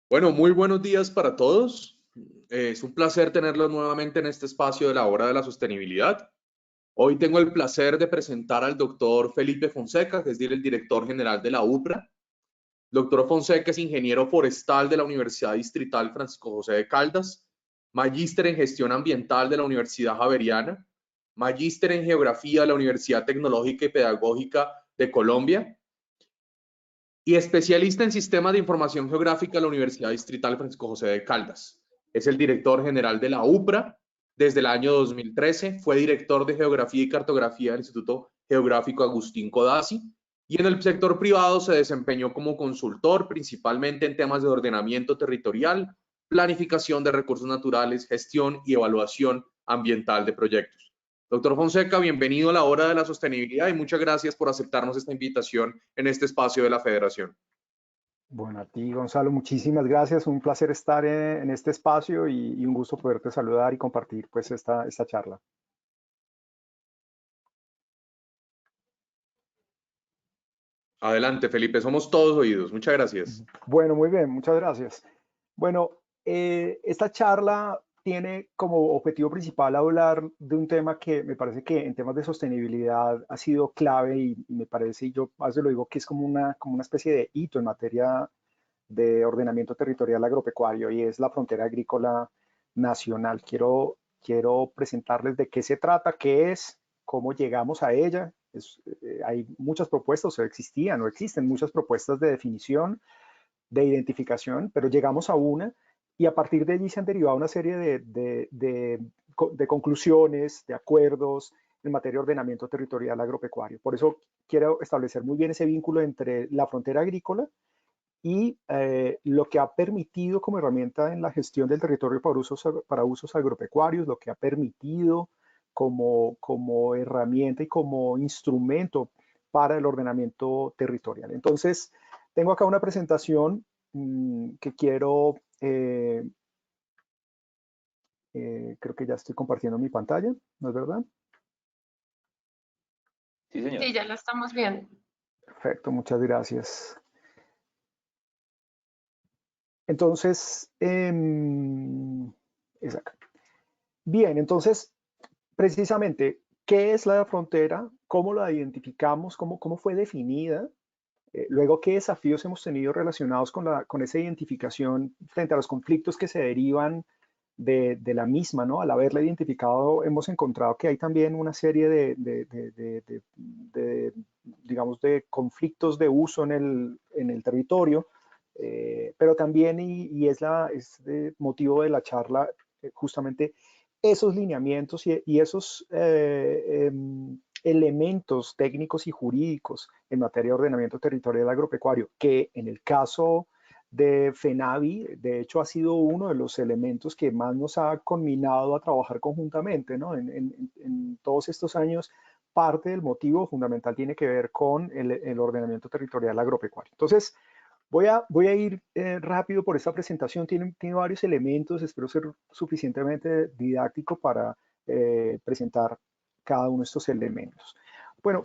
Bueno, muy buenos días para todos. Es un placer tenerlos nuevamente en este espacio de la hora de la sostenibilidad. Hoy tengo el placer de presentar al doctor Felipe Fonseca, que es el director general de la UPRA. Doctor Fonseca es ingeniero forestal de la Universidad Distrital Francisco José de Caldas, magíster en gestión ambiental de la Universidad Javeriana, magíster en geografía de la Universidad Tecnológica y Pedagógica de Colombia, y especialista en sistemas de información geográfica de la Universidad Distrital Francisco José de Caldas. Es el director general de la UPRA desde el año 2013, fue director de Geografía y Cartografía del Instituto Geográfico Agustín Codazzi, y en el sector privado se desempeñó como consultor, principalmente en temas de ordenamiento territorial, planificación de recursos naturales, gestión y evaluación ambiental de proyectos. Doctor Fonseca, bienvenido a la hora de la sostenibilidad y muchas gracias por aceptarnos esta invitación en este espacio de la Federación. Bueno, a ti, Gonzalo, muchísimas gracias. Un placer estar en este espacio y un gusto poderte saludar y compartir pues esta charla. Adelante, Felipe, somos todos oídos. Muchas gracias. Bueno, muy bien, muchas gracias. Bueno, esta charla tiene como objetivo principal hablar de un tema que me parece que en temas de sostenibilidad ha sido clave y me parece, y yo a veces lo digo, que es como una especie de hito en materia de ordenamiento territorial agropecuario y es la frontera agrícola nacional. Quiero presentarles de qué se trata, qué es, cómo llegamos a ella. Hay muchas propuestas, o existían o existen muchas propuestas de definición, de identificación, pero llegamos a una y a partir de allí se han derivado una serie de conclusiones, de acuerdos en materia de ordenamiento territorial agropecuario. Por eso quiero establecer muy bien ese vínculo entre la frontera agrícola y lo que ha permitido como herramienta en la gestión del territorio para usos agropecuarios, lo que ha permitido como herramienta y como instrumento para el ordenamiento territorial. Entonces, tengo acá una presentación que quiero, creo que ya estoy compartiendo mi pantalla, ¿no es verdad? Sí, señor. Sí, ya la estamos viendo. Perfecto, muchas gracias. Entonces, es acá. Bien, entonces, precisamente, ¿qué es la frontera? ¿Cómo la identificamos? ¿Cómo fue definida? Luego, ¿qué desafíos hemos tenido relacionados con esa identificación frente a los conflictos que se derivan de la misma, ¿no? Al haberla identificado, hemos encontrado que hay también una serie digamos, de conflictos de uso en el territorio, pero también, y es motivo de la charla, justamente esos lineamientos y esos elementos técnicos y jurídicos en materia de ordenamiento territorial agropecuario, que en el caso de FENAVI, de hecho, ha sido uno de los elementos que más nos ha conminado a trabajar conjuntamente, ¿no? En todos estos años, parte del motivo fundamental tiene que ver con el ordenamiento territorial agropecuario. Entonces, voy a ir rápido por esta presentación. Tiene varios elementos. Espero ser suficientemente didáctico para presentar cada uno de estos elementos. Bueno,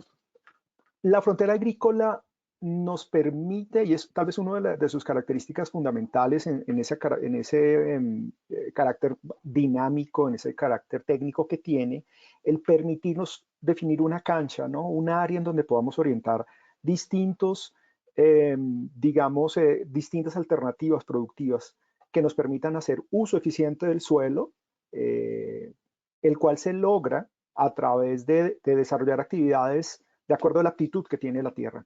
la frontera agrícola nos permite, y es tal vez una de sus características fundamentales en ese carácter dinámico, en ese carácter técnico que tiene, el permitirnos definir una cancha, ¿no? Un área en donde podamos orientar distintas alternativas productivas que nos permitan hacer uso eficiente del suelo, el cual se logra a través de desarrollar actividades de acuerdo a la aptitud que tiene la tierra.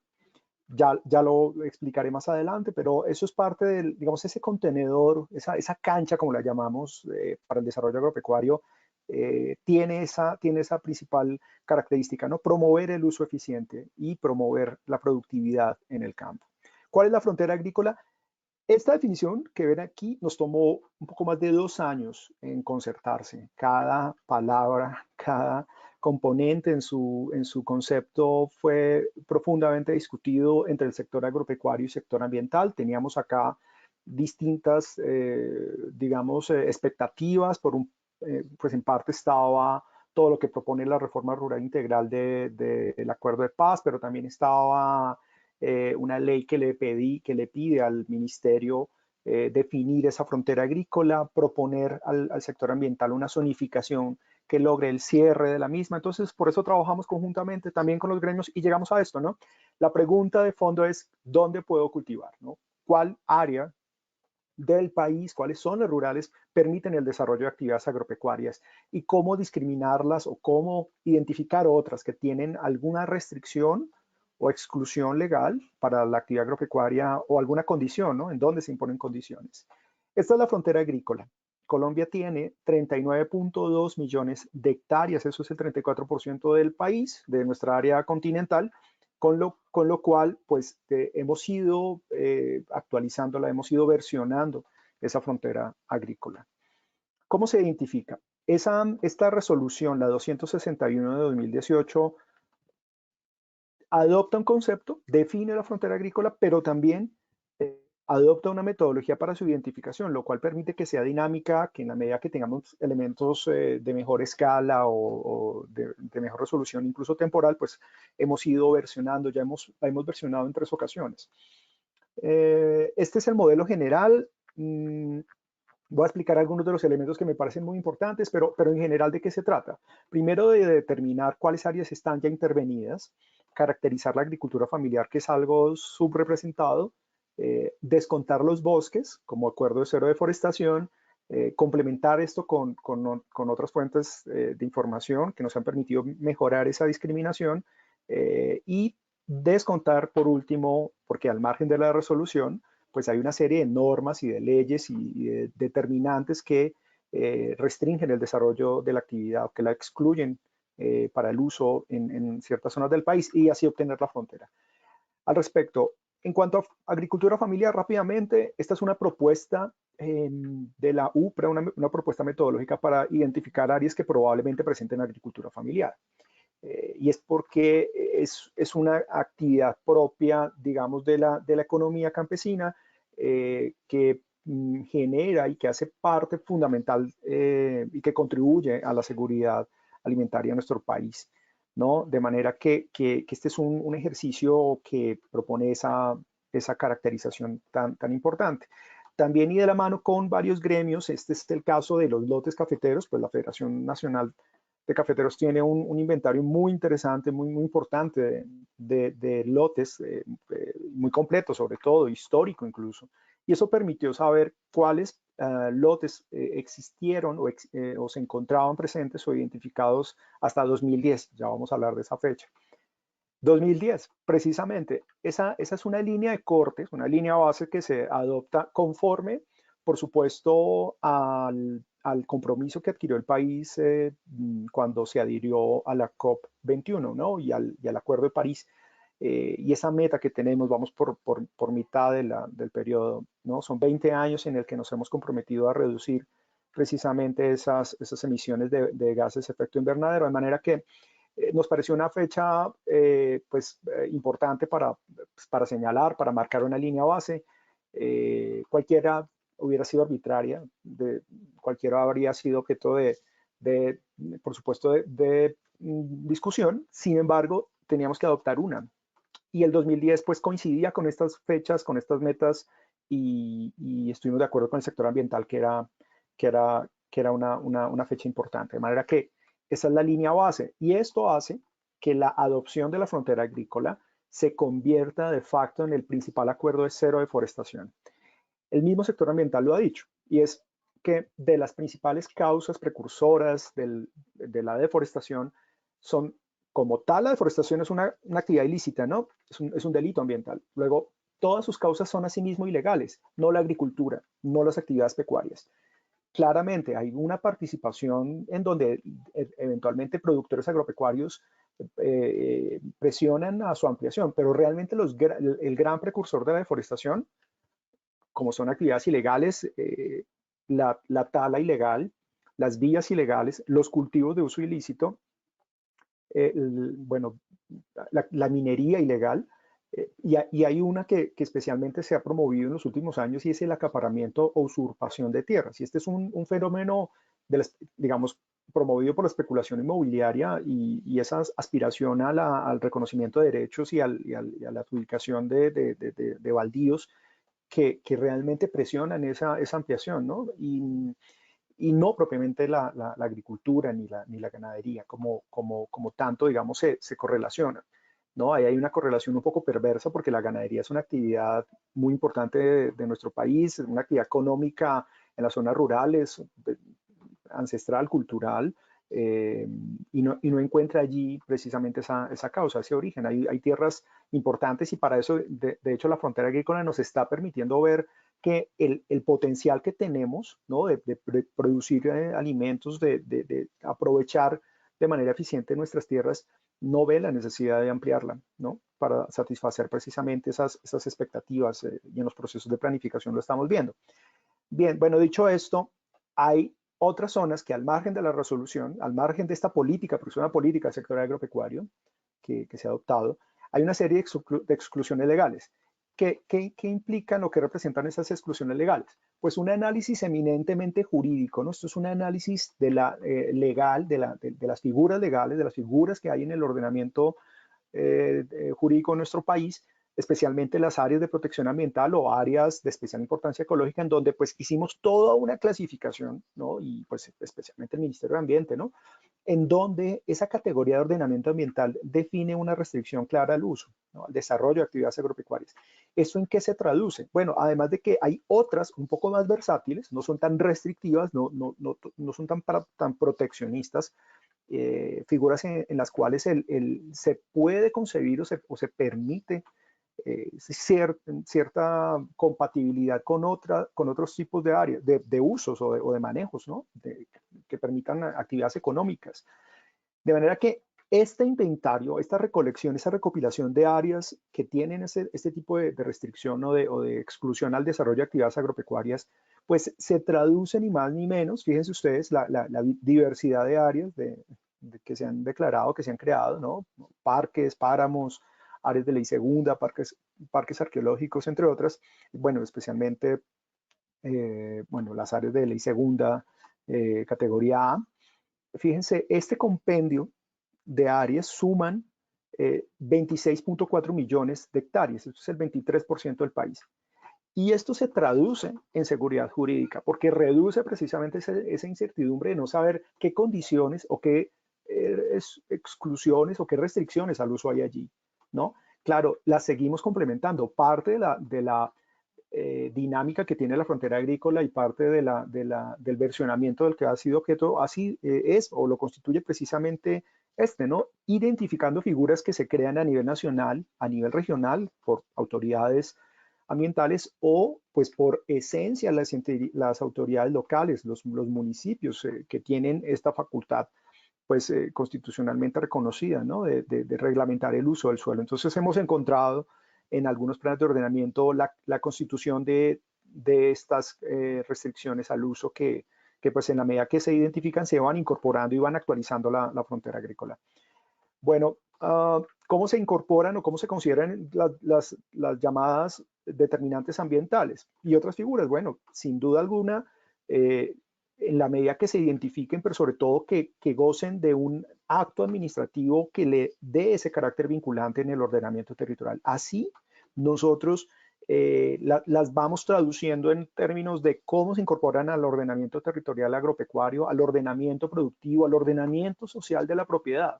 Ya lo explicaré más adelante, pero eso es parte del, digamos, ese contenedor, esa cancha, como la llamamos, para el desarrollo agropecuario, tiene esa principal característica, ¿no? Promover el uso eficiente y promover la productividad en el campo. ¿Cuál es la frontera agrícola? Esta definición que ven aquí nos tomó un poco más de 2 años en concertarse. Cada palabra, cada componente en su concepto fue profundamente discutido entre el sector agropecuario y sector ambiental. Teníamos acá distintas, digamos, expectativas. Pues en parte estaba todo lo que propone la reforma rural integral del Acuerdo de Paz, pero también estaba una ley que le pide al ministerio definir esa frontera agrícola, proponer al sector ambiental una zonificación que logre el cierre de la misma. Entonces, por eso trabajamos conjuntamente también con los gremios y llegamos a esto, ¿no? La pregunta de fondo es, ¿dónde puedo cultivar, ¿no? ¿Cuál área del país, cuáles zonas rurales permiten el desarrollo de actividades agropecuarias y cómo discriminarlas o cómo identificar otras que tienen alguna restricción o exclusión legal para la actividad agropecuaria o alguna condición, ¿no? En dónde se imponen condiciones. Esta es la frontera agrícola. Colombia tiene 39.2 millones de hectáreas, eso es el 34% del país, de nuestra área continental, con lo cual, pues, hemos ido actualizándola, hemos ido versionando esa frontera agrícola. ¿Cómo se identifica? Esta resolución, la 261 de 2018, adopta un concepto, define la frontera agrícola, pero también adopta una metodología para su identificación, lo cual permite que sea dinámica, que en la medida que tengamos elementos de mejor escala o de mejor resolución, incluso temporal, pues hemos ido versionando, ya hemos versionado en 3 ocasiones. Este es el modelo general. Voy a explicar algunos de los elementos que me parecen muy importantes, pero en general, ¿de qué se trata? Primero, de determinar cuáles áreas están ya intervenidas, caracterizar la agricultura familiar, que es algo subrepresentado, descontar los bosques como acuerdo de cero deforestación, complementar esto con otras fuentes de información que nos han permitido mejorar esa discriminación y descontar, por último, porque al margen de la resolución, pues hay una serie de normas y de leyes y de determinantes que restringen el desarrollo de la actividad o que la excluyen para el uso en ciertas zonas del país y así obtener la frontera. Al respecto, en cuanto a agricultura familiar, rápidamente, esta es una propuesta de la UPRA, una propuesta metodológica para identificar áreas que probablemente presenten agricultura familiar. Y es porque es una actividad propia, digamos, de la economía campesina que genera y que hace parte fundamental y que contribuye a la seguridad alimentaria de nuestro país, ¿no? De manera que este es un ejercicio que propone esa caracterización tan importante. También y de la mano con varios gremios, este es el caso de los lotes cafeteros, pues la Federación Nacional de Cafeteros tiene un inventario muy interesante, muy importante de lotes, muy completo sobre todo, histórico incluso. Y eso permitió saber cuáles lotes existieron o se encontraban presentes o identificados hasta 2010. Ya vamos a hablar de esa fecha. 2010, precisamente, esa es una línea de cortes, una línea base que se adopta conforme, por supuesto, al compromiso que adquirió el país cuando se adhirió a la COP21, ¿no? y al Acuerdo de París. Y esa meta que tenemos, vamos por mitad del periodo, ¿no? Son 20 años en el que nos hemos comprometido a reducir precisamente esas emisiones de gases de efecto invernadero, de manera que nos pareció una fecha importante para señalar, para marcar una línea base. Cualquiera hubiera sido arbitraria, cualquiera habría sido objeto por supuesto, de discusión. Sin embargo, teníamos que adoptar una. Y el 2010 pues coincidía con estas fechas, con estas metas y estuvimos de acuerdo con el sector ambiental que era una fecha importante. De manera que esa es la línea base y esto hace que la adopción de la frontera agrícola se convierta de facto en el principal acuerdo de cero deforestación. El mismo sector ambiental lo ha dicho y es que de las principales causas precursoras de la deforestación son, como tal, la deforestación es una actividad ilícita, ¿no? Es un delito ambiental. Luego, todas sus causas son asimismo ilegales, no la agricultura, no las actividades pecuarias. Claramente hay una participación en donde eventualmente productores agropecuarios presionan a su ampliación, pero realmente el gran precursor de la deforestación, como son actividades ilegales, la tala ilegal, las vías ilegales, los cultivos de uso ilícito, bueno, la minería ilegal, y hay una que especialmente se ha promovido en los últimos años y es el acaparamiento o usurpación de tierras. Y este es un fenómeno, digamos, promovido por la especulación inmobiliaria y esa aspiración al reconocimiento de derechos y a la adjudicación de baldíos que realmente presionan esa ampliación, ¿no? Y no propiamente la agricultura ni la ganadería, como tanto, digamos, se correlacionan, ¿no? Ahí hay una correlación un poco perversa porque la ganadería es una actividad muy importante de nuestro país, una actividad económica en las zonas rurales, ancestral, cultural, y no encuentra allí precisamente esa causa, ese origen. Hay tierras importantes y para eso, de hecho, la frontera agrícola nos está permitiendo ver que el potencial que tenemos, ¿no? de producir alimentos, de aprovechar de manera eficiente nuestras tierras, no ve la necesidad de ampliarla, ¿no? Para satisfacer precisamente esas expectativas, y en los procesos de planificación lo estamos viendo. Bien, bueno, dicho esto, hay otras zonas que al margen de la resolución, al margen de esta política, porque es una política del sector agropecuario que se ha adoptado, hay una serie de exclusiones legales. ¿Qué implican o qué representan esas exclusiones legales? Pues un análisis eminentemente jurídico, ¿no? Esto es un análisis legal, de las figuras legales, de las figuras que hay en el ordenamiento jurídico en nuestro país, especialmente las áreas de protección ambiental o áreas de especial importancia ecológica, en donde pues hicimos toda una clasificación, ¿no? Y pues especialmente el Ministerio de Ambiente, ¿no? En donde esa categoría de ordenamiento ambiental define una restricción clara al uso, ¿no? Al desarrollo de actividades agropecuarias. ¿Eso en qué se traduce? Bueno, además de que hay otras un poco más versátiles, no son tan restrictivas, no son tan proteccionistas, figuras en las cuales se puede concebir o se permite cierta compatibilidad con otros tipos de áreas, de usos o de manejos, ¿no? Que permitan actividades económicas. De manera que este inventario, esta recolección, esta recopilación de áreas que tienen este tipo de restricción o de exclusión al desarrollo de actividades agropecuarias, pues se traduce ni más ni menos, fíjense ustedes, la diversidad de áreas que se han declarado, que se han creado, ¿no? Parques, páramos, áreas de ley segunda, parques arqueológicos, entre otras, bueno, especialmente, bueno, las áreas de ley segunda, categoría A. Fíjense, este compendio de áreas suman 26.4 millones de hectáreas, esto es el 23% del país. Y esto se traduce en seguridad jurídica, porque reduce precisamente esa incertidumbre de no saber qué condiciones o qué exclusiones o qué restricciones al uso hay allí, ¿no? Claro, las seguimos complementando. Parte de la dinámica que tiene la frontera agrícola y parte del versionamiento del que ha sido objeto, así es o lo constituye precisamente ¿no? Identificando figuras que se crean a nivel nacional, a nivel regional, por autoridades ambientales o pues por esencia las autoridades locales, los municipios que tienen esta facultad pues constitucionalmente reconocida, ¿no? De reglamentar el uso del suelo. Entonces hemos encontrado en algunos planes de ordenamiento la constitución de estas restricciones al uso que pues en la medida que se identifican se van incorporando y van actualizando la frontera agrícola. Bueno, ¿cómo se incorporan o cómo se consideran las llamadas determinantes ambientales y otras figuras? Bueno, sin duda alguna, en la medida que se identifiquen, pero sobre todo que gocen de un acto administrativo que le dé ese carácter vinculante en el ordenamiento territorial. Así, nosotros las vamos traduciendo en términos de cómo se incorporan al ordenamiento territorial agropecuario, al ordenamiento productivo, al ordenamiento social de la propiedad,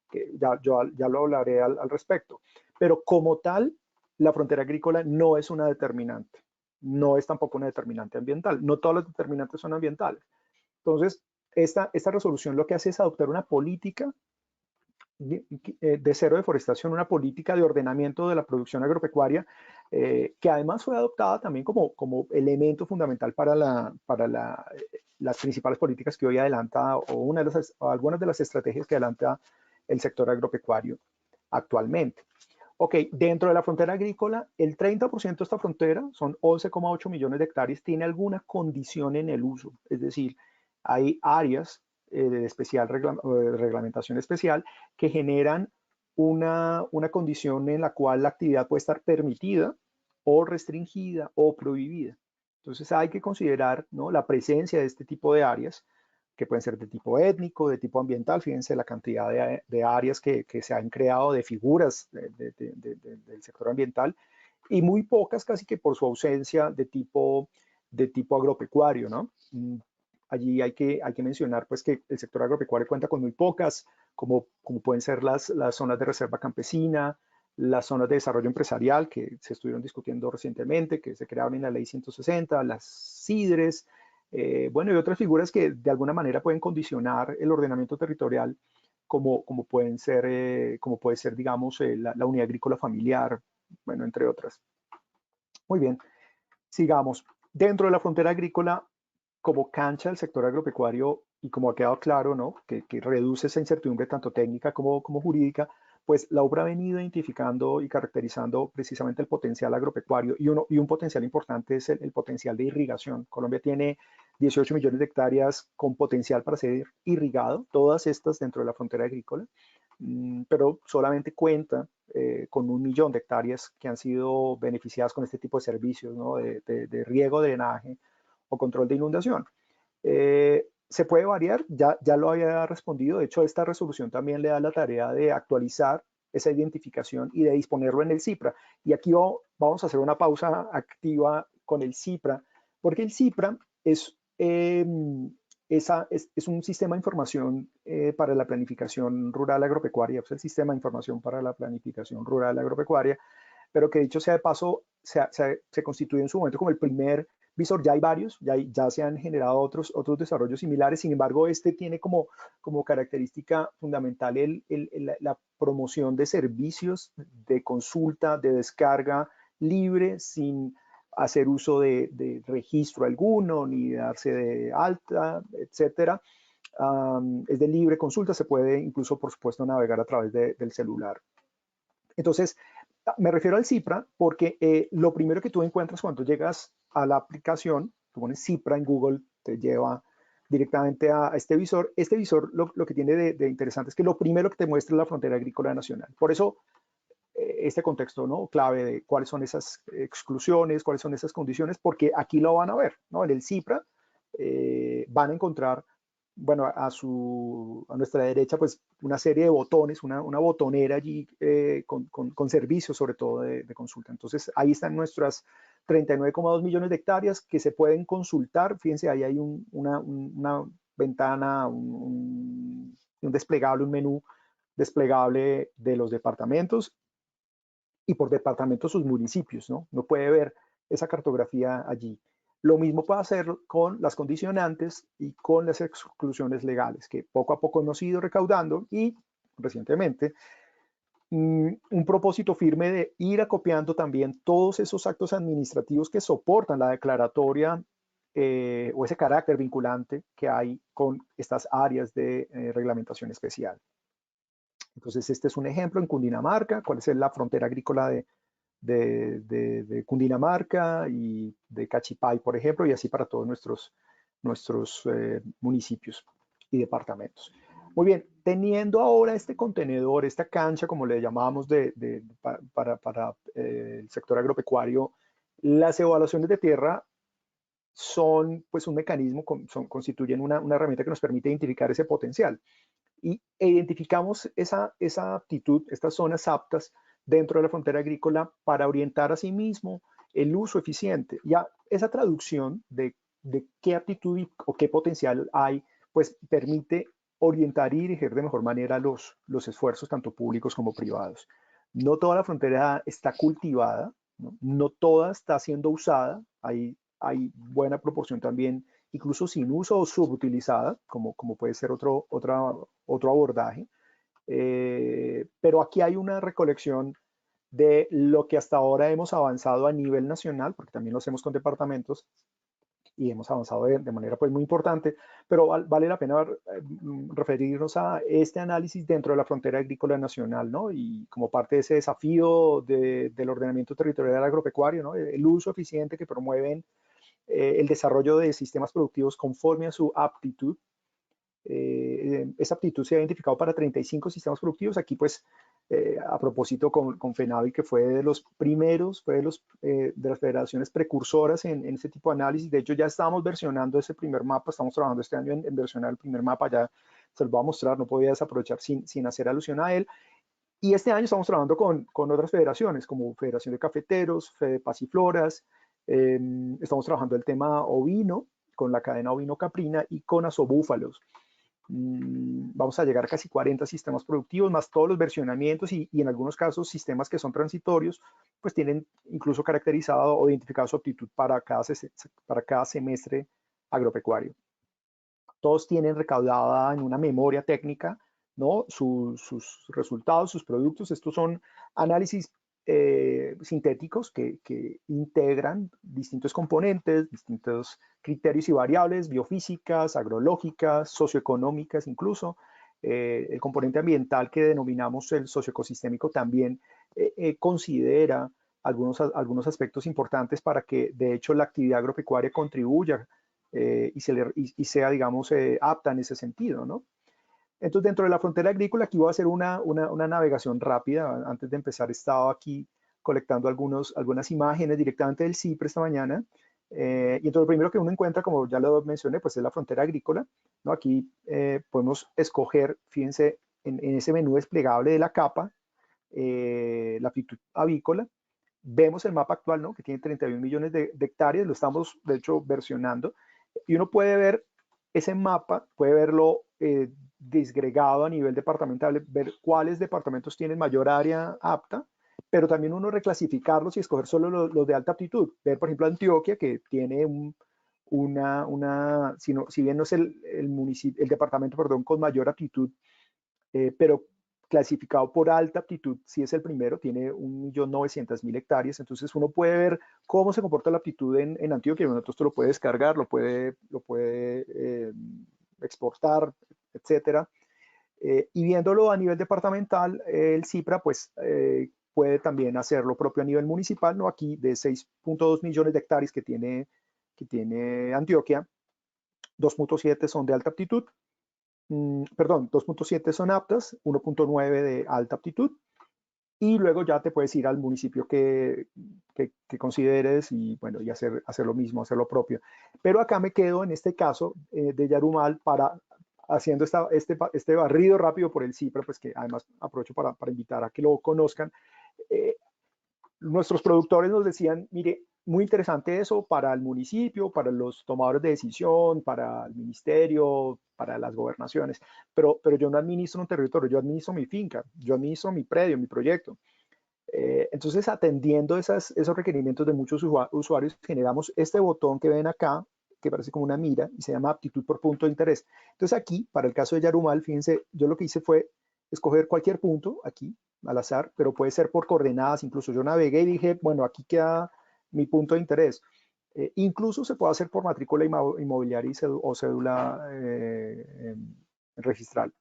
que ya lo hablaré al respecto. Pero como tal, la frontera agrícola no es una determinante, no es tampoco una determinante ambiental, no todos los determinantes son ambientales. Entonces, esta resolución lo que hace es adoptar una política de cero deforestación, una política de ordenamiento de la producción agropecuaria, que además fue adoptada también como elemento fundamental para las principales políticas que hoy adelanta, o algunas de las estrategias que adelanta el sector agropecuario actualmente. Ok, dentro de la frontera agrícola, el 30% de esta frontera, son 11,8 millones de hectáreas, tiene alguna condición en el uso, es decir, hay áreas de reglamentación especial que generan una condición en la cual la actividad puede estar permitida o restringida o prohibida. Entonces hay que considerar, ¿no?, la presencia de este tipo de áreas que pueden ser de tipo étnico, de tipo ambiental. Fíjense la cantidad de áreas que se han creado, de figuras del sector ambiental, y muy pocas casi que por su ausencia de tipo agropecuario, ¿no? Allí hay que mencionar pues que el sector agropecuario cuenta con muy pocas, como pueden ser las zonas de reserva campesina, las zonas de desarrollo empresarial que se estuvieron discutiendo recientemente, que se crearon en la ley 160, las CIDRES, bueno, y otras figuras que de alguna manera pueden condicionar el ordenamiento territorial, como puede ser, digamos, la unidad agrícola familiar, bueno, entre otras. Muy bien, sigamos. Dentro de la frontera agrícola, como cancha del sector agropecuario y como ha quedado claro, ¿no? que reduce esa incertidumbre tanto técnica como jurídica, pues la obra ha venido identificando y caracterizando precisamente el potencial agropecuario y un potencial importante es el potencial de irrigación. Colombia tiene 18 millones de hectáreas con potencial para ser irrigado, todas estas dentro de la frontera agrícola, pero solamente cuenta con 1 millón de hectáreas que han sido beneficiadas con este tipo de servicios, ¿no? de riego, drenaje o control de inundación. Se puede variar, ya lo había respondido, de hecho esta resolución también le da la tarea de actualizar esa identificación y de disponerlo en el CIPRA. Y aquí vamos a hacer una pausa activa con el CIPRA, porque el CIPRA es un sistema de información para la planificación rural agropecuaria, es el sistema de información para la planificación rural agropecuaria, pero que dicho sea de paso, se constituye en su momento como el primer visor. Ya hay varios, ya se han generado otros desarrollos similares, sin embargo, este tiene como característica fundamental la promoción de servicios de consulta, de descarga libre, sin hacer uso de registro alguno, ni darse de alta, etcétera. Es de libre consulta, se puede incluso, por supuesto, navegar a través del celular. Entonces, me refiero al CIPRA porque lo primero que tú encuentras cuando llegas a la aplicación, tú pones CIPRA en Google, te lleva directamente a este visor. Este visor lo que tiene de interesante es que lo primero que te muestra es la frontera agrícola nacional. Por eso, este contexto, ¿no? Clave de cuáles son esas exclusiones, cuáles son esas condiciones, porque aquí lo van a ver, ¿no? En el CIPRA van a encontrar, bueno, a nuestra derecha, pues una serie de botones, una botonera allí con servicios, sobre todo de consulta. Entonces, ahí están nuestras 39,2 millones de hectáreas que se pueden consultar. Fíjense, ahí hay una ventana, un desplegable, un menú desplegable de los departamentos y por departamento sus municipios, ¿no? No puede ver esa cartografía allí. Lo mismo puede hacer con las condicionantes y con las exclusiones legales, que poco a poco hemos ido recaudando y recientemente un propósito firme de ir acopiando también todos esos actos administrativos que soportan la declaratoria o ese carácter vinculante que hay con estas áreas de reglamentación especial. Entonces, este es un ejemplo en Cundinamarca, cuál es la frontera agrícola de Cundinamarca y de Cachipay, por ejemplo, y así para todos nuestros municipios y departamentos. Muy bien, teniendo ahora este contenedor, esta cancha, como le llamábamos para el sector agropecuario, las evaluaciones de tierra son pues un mecanismo, constituyen una herramienta que nos permite identificar ese potencial e identificamos esa aptitud, estas zonas aptas dentro de la frontera agrícola para orientar a sí mismo el uso eficiente. Ya esa traducción de qué aptitud o qué potencial hay, pues permite orientar y dirigir de mejor manera los esfuerzos, tanto públicos como privados. No toda la frontera está cultivada, no toda está siendo usada, hay buena proporción también incluso sin uso o subutilizada, como puede ser otro abordaje. Pero aquí hay una recolección de lo que hasta ahora hemos avanzado a nivel nacional, porque también lo hacemos con departamentos y hemos avanzado de manera pues muy importante, pero vale la pena referirnos a este análisis dentro de la frontera agrícola nacional, ¿no? Y como parte de ese desafío del ordenamiento territorial agropecuario, ¿no? El uso eficiente que promueven el desarrollo de sistemas productivos conforme a su aptitud. Esa aptitud se ha identificado para 35 sistemas productivos. Aquí, pues, a propósito con FENAVI, que fue de los primeros, fue de las federaciones precursoras en ese tipo de análisis. De hecho, ya estábamos versionando ese primer mapa, estamos trabajando este año en versionar el primer mapa, ya se los voy a mostrar, no podía desaprovechar sin hacer alusión a él. Y este año estamos trabajando con otras federaciones, como Federación de Cafeteros, Fede Pasifloras, estamos trabajando el tema ovino, con la cadena ovino caprina y con asobúfalos. Vamos a llegar a casi 40 sistemas productivos, más todos los versionamientos y en algunos casos sistemas que son transitorios, pues tienen incluso caracterizado o identificado su aptitud para cada semestre agropecuario. Todos tienen recaudada en una memoria técnica, ¿no? Sus resultados, sus productos. Estos son análisis sintéticos que integran distintos componentes, distintos criterios y variables biofísicas, agrológicas, socioeconómicas incluso. El componente ambiental que denominamos el socioecosistémico también considera algunos aspectos importantes para que de hecho la actividad agropecuaria contribuya y sea, digamos, apta en ese sentido, ¿no? Entonces, dentro de la frontera agrícola, aquí voy a hacer una navegación rápida. Antes de empezar, estaba aquí colectando algunas imágenes directamente del CIPRE esta mañana. Y entonces, lo primero que uno encuentra, como ya lo mencioné, pues es la frontera agrícola, ¿no? Aquí podemos escoger, fíjense, en ese menú desplegable de la capa, la aptitud avícola. Vemos el mapa actual, ¿no? Que tiene 31 millones de hectáreas, lo estamos, de hecho, versionando. Y uno puede ver ese mapa, puede verlo disgregado a nivel departamental, ver cuáles departamentos tienen mayor área apta, pero también uno reclasificarlos y escoger solo los de alta aptitud. Ver, por ejemplo, Antioquia, que tiene si bien no es el departamento, perdón, con mayor aptitud, pero clasificado por alta aptitud, si es el primero, tiene 1.900.000 hectáreas, entonces uno puede ver cómo se comporta la aptitud en Antioquia, bueno, entonces lo puede descargar, lo puede exportar, etcétera. Y viéndolo a nivel departamental, el CIPRA pues puede también hacer lo propio a nivel municipal, ¿no? Aquí de 6.2 millones de hectáreas que tiene Antioquia, 2.7 son de alta aptitud, perdón, 2.7 son aptas, 1.9 de alta aptitud, y luego ya te puedes ir al municipio que consideres y, bueno, y hacer lo mismo, hacer lo propio. Pero acá me quedo en este caso de Yarumal haciendo este barrido rápido por el CIPRA, pues que además aprovecho para invitar a que lo conozcan. Nuestros productores nos decían, mire, muy interesante eso para el municipio, para los tomadores de decisión, para el ministerio, para las gobernaciones, pero yo no administro un territorio, yo administro mi finca, yo administro mi predio, mi proyecto. Entonces, atendiendo esos requerimientos de muchos usuarios, generamos este botón que ven acá, que parece como una mira, y se llama aptitud por punto de interés. Entonces, aquí, para el caso de Yarumal, fíjense, yo lo que hice fue escoger cualquier punto, aquí, al azar, pero puede ser por coordenadas, incluso yo navegué y dije, bueno, aquí queda mi punto de interés. Incluso se puede hacer por matrícula inmobiliaria o cédula registral.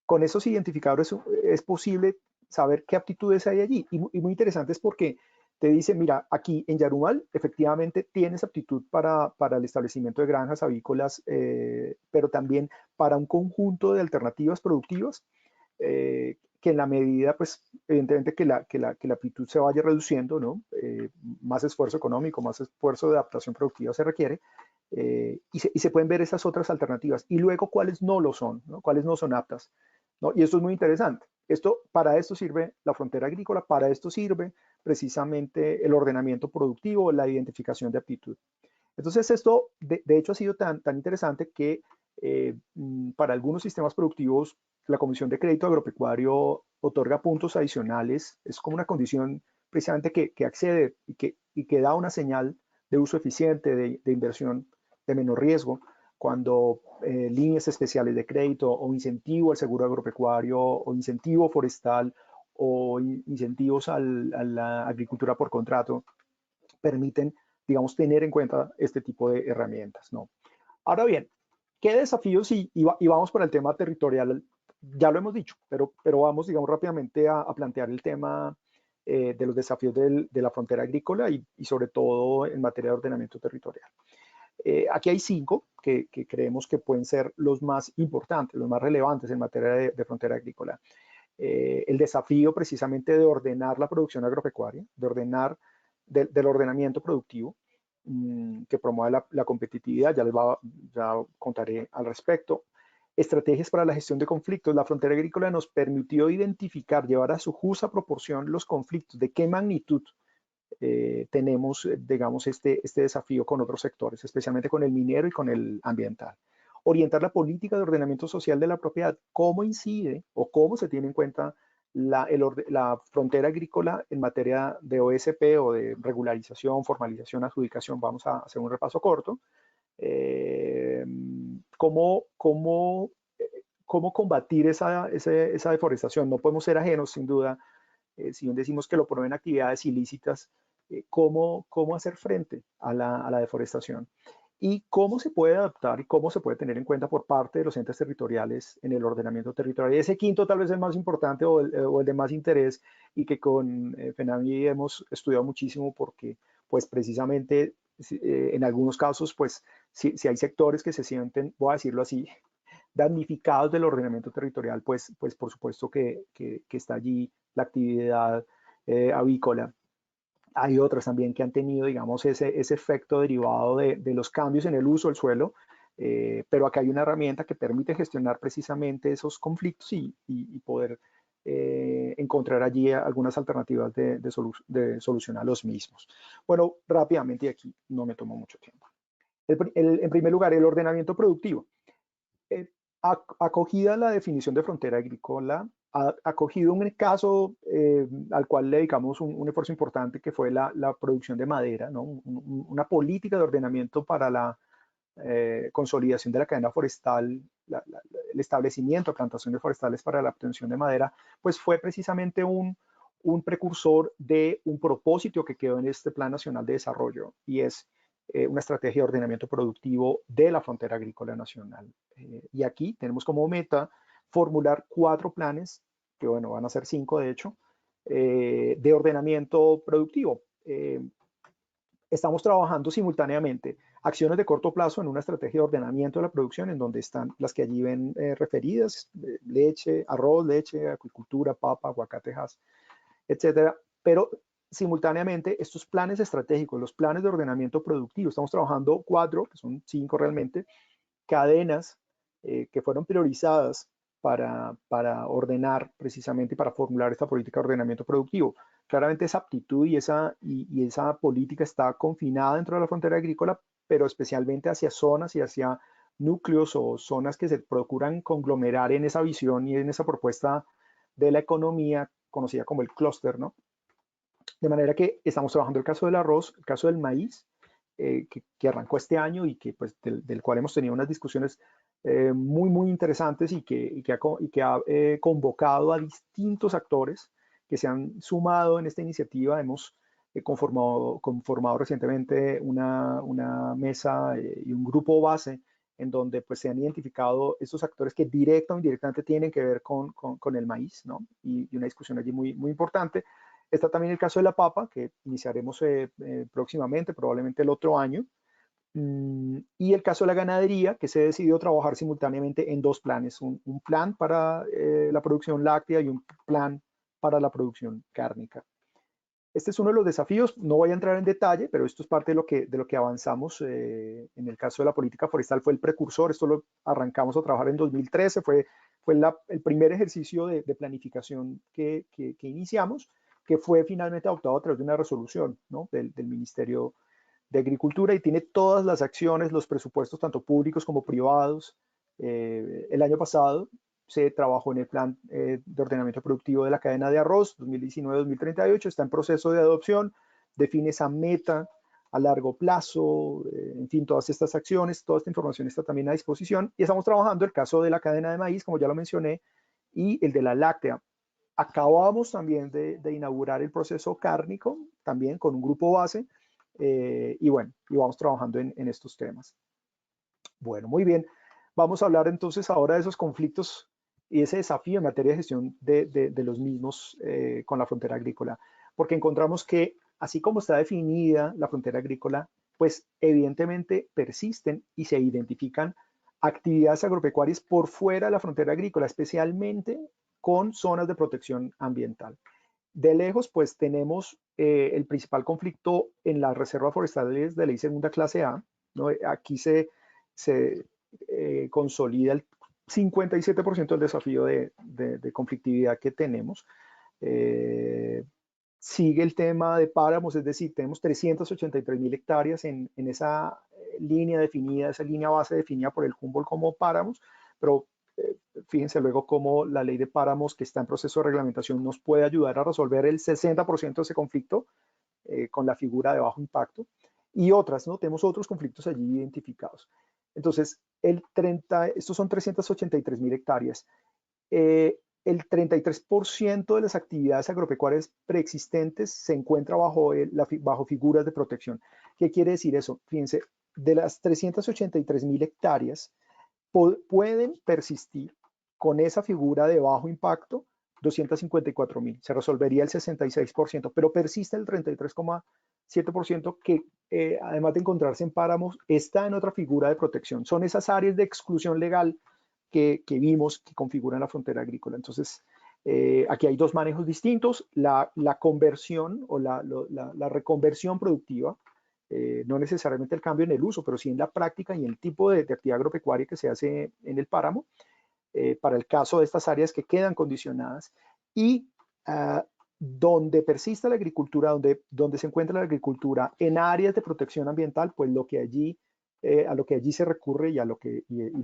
Con esos identificadores es posible saber qué aptitudes hay allí. Y muy interesante es porque te dice, mira, aquí en Yarumal efectivamente tienes aptitud para el establecimiento de granjas avícolas, pero también para un conjunto de alternativas productivas que en la medida, pues, evidentemente que la aptitud se vaya reduciendo, ¿no? Más esfuerzo económico, más esfuerzo de adaptación productiva se requiere, y se pueden ver esas otras alternativas. Y luego, ¿cuáles no lo son? ¿No? ¿Cuáles no son aptas? ¿No? Y esto es muy interesante. Para esto sirve la frontera agrícola, para esto sirve precisamente el ordenamiento productivo, la identificación de aptitud. Entonces, esto de hecho ha sido tan interesante que para algunos sistemas productivos la Comisión de Crédito Agropecuario otorga puntos adicionales, es como una condición precisamente que accede y que da una señal de uso eficiente, de inversión de menor riesgo, cuando líneas especiales de crédito o incentivo al seguro agropecuario o incentivo forestal o incentivos a la agricultura por contrato permiten, digamos, tener en cuenta este tipo de herramientas, ¿no? Ahora bien, ¿qué desafíos? Y vamos para el tema territorial, ya lo hemos dicho, pero vamos, digamos, rápidamente a plantear el tema de los desafíos de la frontera agrícola y sobre todo en materia de ordenamiento territorial. Aquí hay 5 que creemos que pueden ser los más importantes, los más relevantes en materia de frontera agrícola. El desafío precisamente de ordenar la producción agropecuaria, del ordenamiento productivo, que promueve la competitividad, ya contaré al respecto. estrategias para la gestión de conflictos. La frontera agrícola nos permitió identificar, llevar a su justa proporción los conflictos, de qué magnitud tenemos, digamos, este desafío con otros sectores, especialmente con el minero y con el ambiental. Orientar la política de ordenamiento social de la propiedad, cómo incide o cómo se tiene en cuenta la frontera agrícola en materia de OSP o de regularización, formalización, adjudicación. Vamos a hacer un repaso corto. ¿Cómo combatir esa deforestación? No podemos ser ajenos, sin duda, si bien decimos que lo promueven actividades ilícitas, cómo hacer frente a la deforestación y cómo se puede adaptar y cómo se puede tener en cuenta por parte de los entes territoriales en el ordenamiento territorial. Y ese quinto tal vez es el más importante o el de más interés y que con FENAMI hemos estudiado muchísimo porque pues precisamente en algunos casos pues si hay sectores que se sienten, voy a decirlo así, damnificados del ordenamiento territorial, pues por supuesto que está allí la actividad avícola. Hay otras también que han tenido, digamos, ese efecto derivado de los cambios en el uso del suelo, pero acá hay una herramienta que permite gestionar precisamente esos conflictos y poder encontrar allí algunas alternativas de solucionar los mismos. Bueno, rápidamente, y aquí no me tomo mucho tiempo. En primer lugar, el ordenamiento productivo. Acogida la definición de frontera agrícola, ha acogido un caso al cual le dedicamos un esfuerzo importante que fue la producción de madera, ¿no? Una política de ordenamiento para la consolidación de la cadena forestal, el establecimiento de plantaciones forestales para la obtención de madera, pues fue precisamente un precursor de un propósito que quedó en este Plan Nacional de Desarrollo y es una estrategia de ordenamiento productivo de la frontera agrícola nacional. Y aquí tenemos como meta formular 4 planes, que bueno, van a ser 5 de hecho, de ordenamiento productivo. Estamos trabajando simultáneamente acciones de corto plazo en una estrategia de ordenamiento de la producción, en donde están las que allí ven referidas, leche, arroz, leche, acuicultura, papa, aguacatejas, etcétera. Pero simultáneamente estos planes estratégicos, los planes de ordenamiento productivo, estamos trabajando 4, que son 5 realmente, cadenas que fueron priorizadas para ordenar precisamente y para formular esta política de ordenamiento productivo. Claramente esa aptitud y esa política está confinada dentro de la frontera agrícola, pero especialmente hacia zonas y hacia núcleos o zonas que se procuran conglomerar en esa visión y en esa propuesta de la economía conocida como el clúster, ¿no? De manera que estamos trabajando el caso del arroz, el caso del maíz, que arrancó este año y que, pues, del cual hemos tenido unas discusiones muy interesantes y que ha convocado a distintos actores que se han sumado en esta iniciativa. Hemos conformado recientemente una mesa y un grupo base en donde pues, se han identificado estos actores que directa o indirectamente tienen que ver con el maíz, ¿no? Y una discusión allí muy importante. Está también el caso de la papa, que iniciaremos próximamente, probablemente el otro año. Y el caso de la ganadería, que se decidió trabajar simultáneamente en 2 planes, un plan para la producción láctea y un plan para la producción cárnica. Este es uno de los desafíos, no voy a entrar en detalle, pero esto es parte de lo que avanzamos. En el caso de la política forestal fue el precursor, esto lo arrancamos a trabajar en 2013, fue el primer ejercicio de planificación que iniciamos, que fue finalmente adoptado a través de una resolución, ¿no? del Ministerio de Agricultura y tiene todas las acciones, los presupuestos, tanto públicos como privados. El año pasado se trabajó en el plan de ordenamiento productivo de la cadena de arroz 2019-2038, está en proceso de adopción, define esa meta a largo plazo, en fin, todas estas acciones, toda esta información está también a disposición y estamos trabajando el caso de la cadena de maíz, como ya lo mencioné, y el de la láctea. Acabamos también de inaugurar el proceso cárnico, también con un grupo base, y bueno, y vamos trabajando en estos temas. Bueno, muy bien. Vamos a hablar entonces ahora de esos conflictos y ese desafío en materia de gestión de los mismos con la frontera agrícola, porque encontramos que así como está definida la frontera agrícola, pues evidentemente persisten y se identifican actividades agropecuarias por fuera de la frontera agrícola, especialmente con zonas de protección ambiental. De lejos, pues tenemos el principal conflicto en las reservas forestales de ley segunda clase A, ¿no? Aquí se consolida 57% del desafío de conflictividad que tenemos. Sigue el tema de páramos, es decir, tenemos 383.000 hectáreas en esa línea definida, esa línea base definida por el Humboldt como páramos, pero fíjense luego cómo la ley de páramos que está en proceso de reglamentación nos puede ayudar a resolver el 60% de ese conflicto con la figura de bajo impacto y otras, ¿no? Tenemos otros conflictos allí identificados. Entonces, estos son 383.000 hectáreas. El 33% de las actividades agropecuarias preexistentes se encuentra bajo figuras de protección. ¿Qué quiere decir eso? Fíjense, de las 383.000 hectáreas, pueden persistir con esa figura de bajo impacto 254.000. Se resolvería el 66%, pero persiste el 33,7% que, además de encontrarse en páramos, está en otra figura de protección. Son esas áreas de exclusión legal que vimos que configuran la frontera agrícola. Entonces, aquí hay dos manejos distintos. La conversión o la reconversión productiva, no necesariamente el cambio en el uso, pero sí en la práctica y en el tipo de actividad agropecuaria que se hace en el páramo, para el caso de estas áreas que quedan condicionadas y donde persista la agricultura, donde se encuentra la agricultura en áreas de protección ambiental, pues a lo que allí se recurre y lo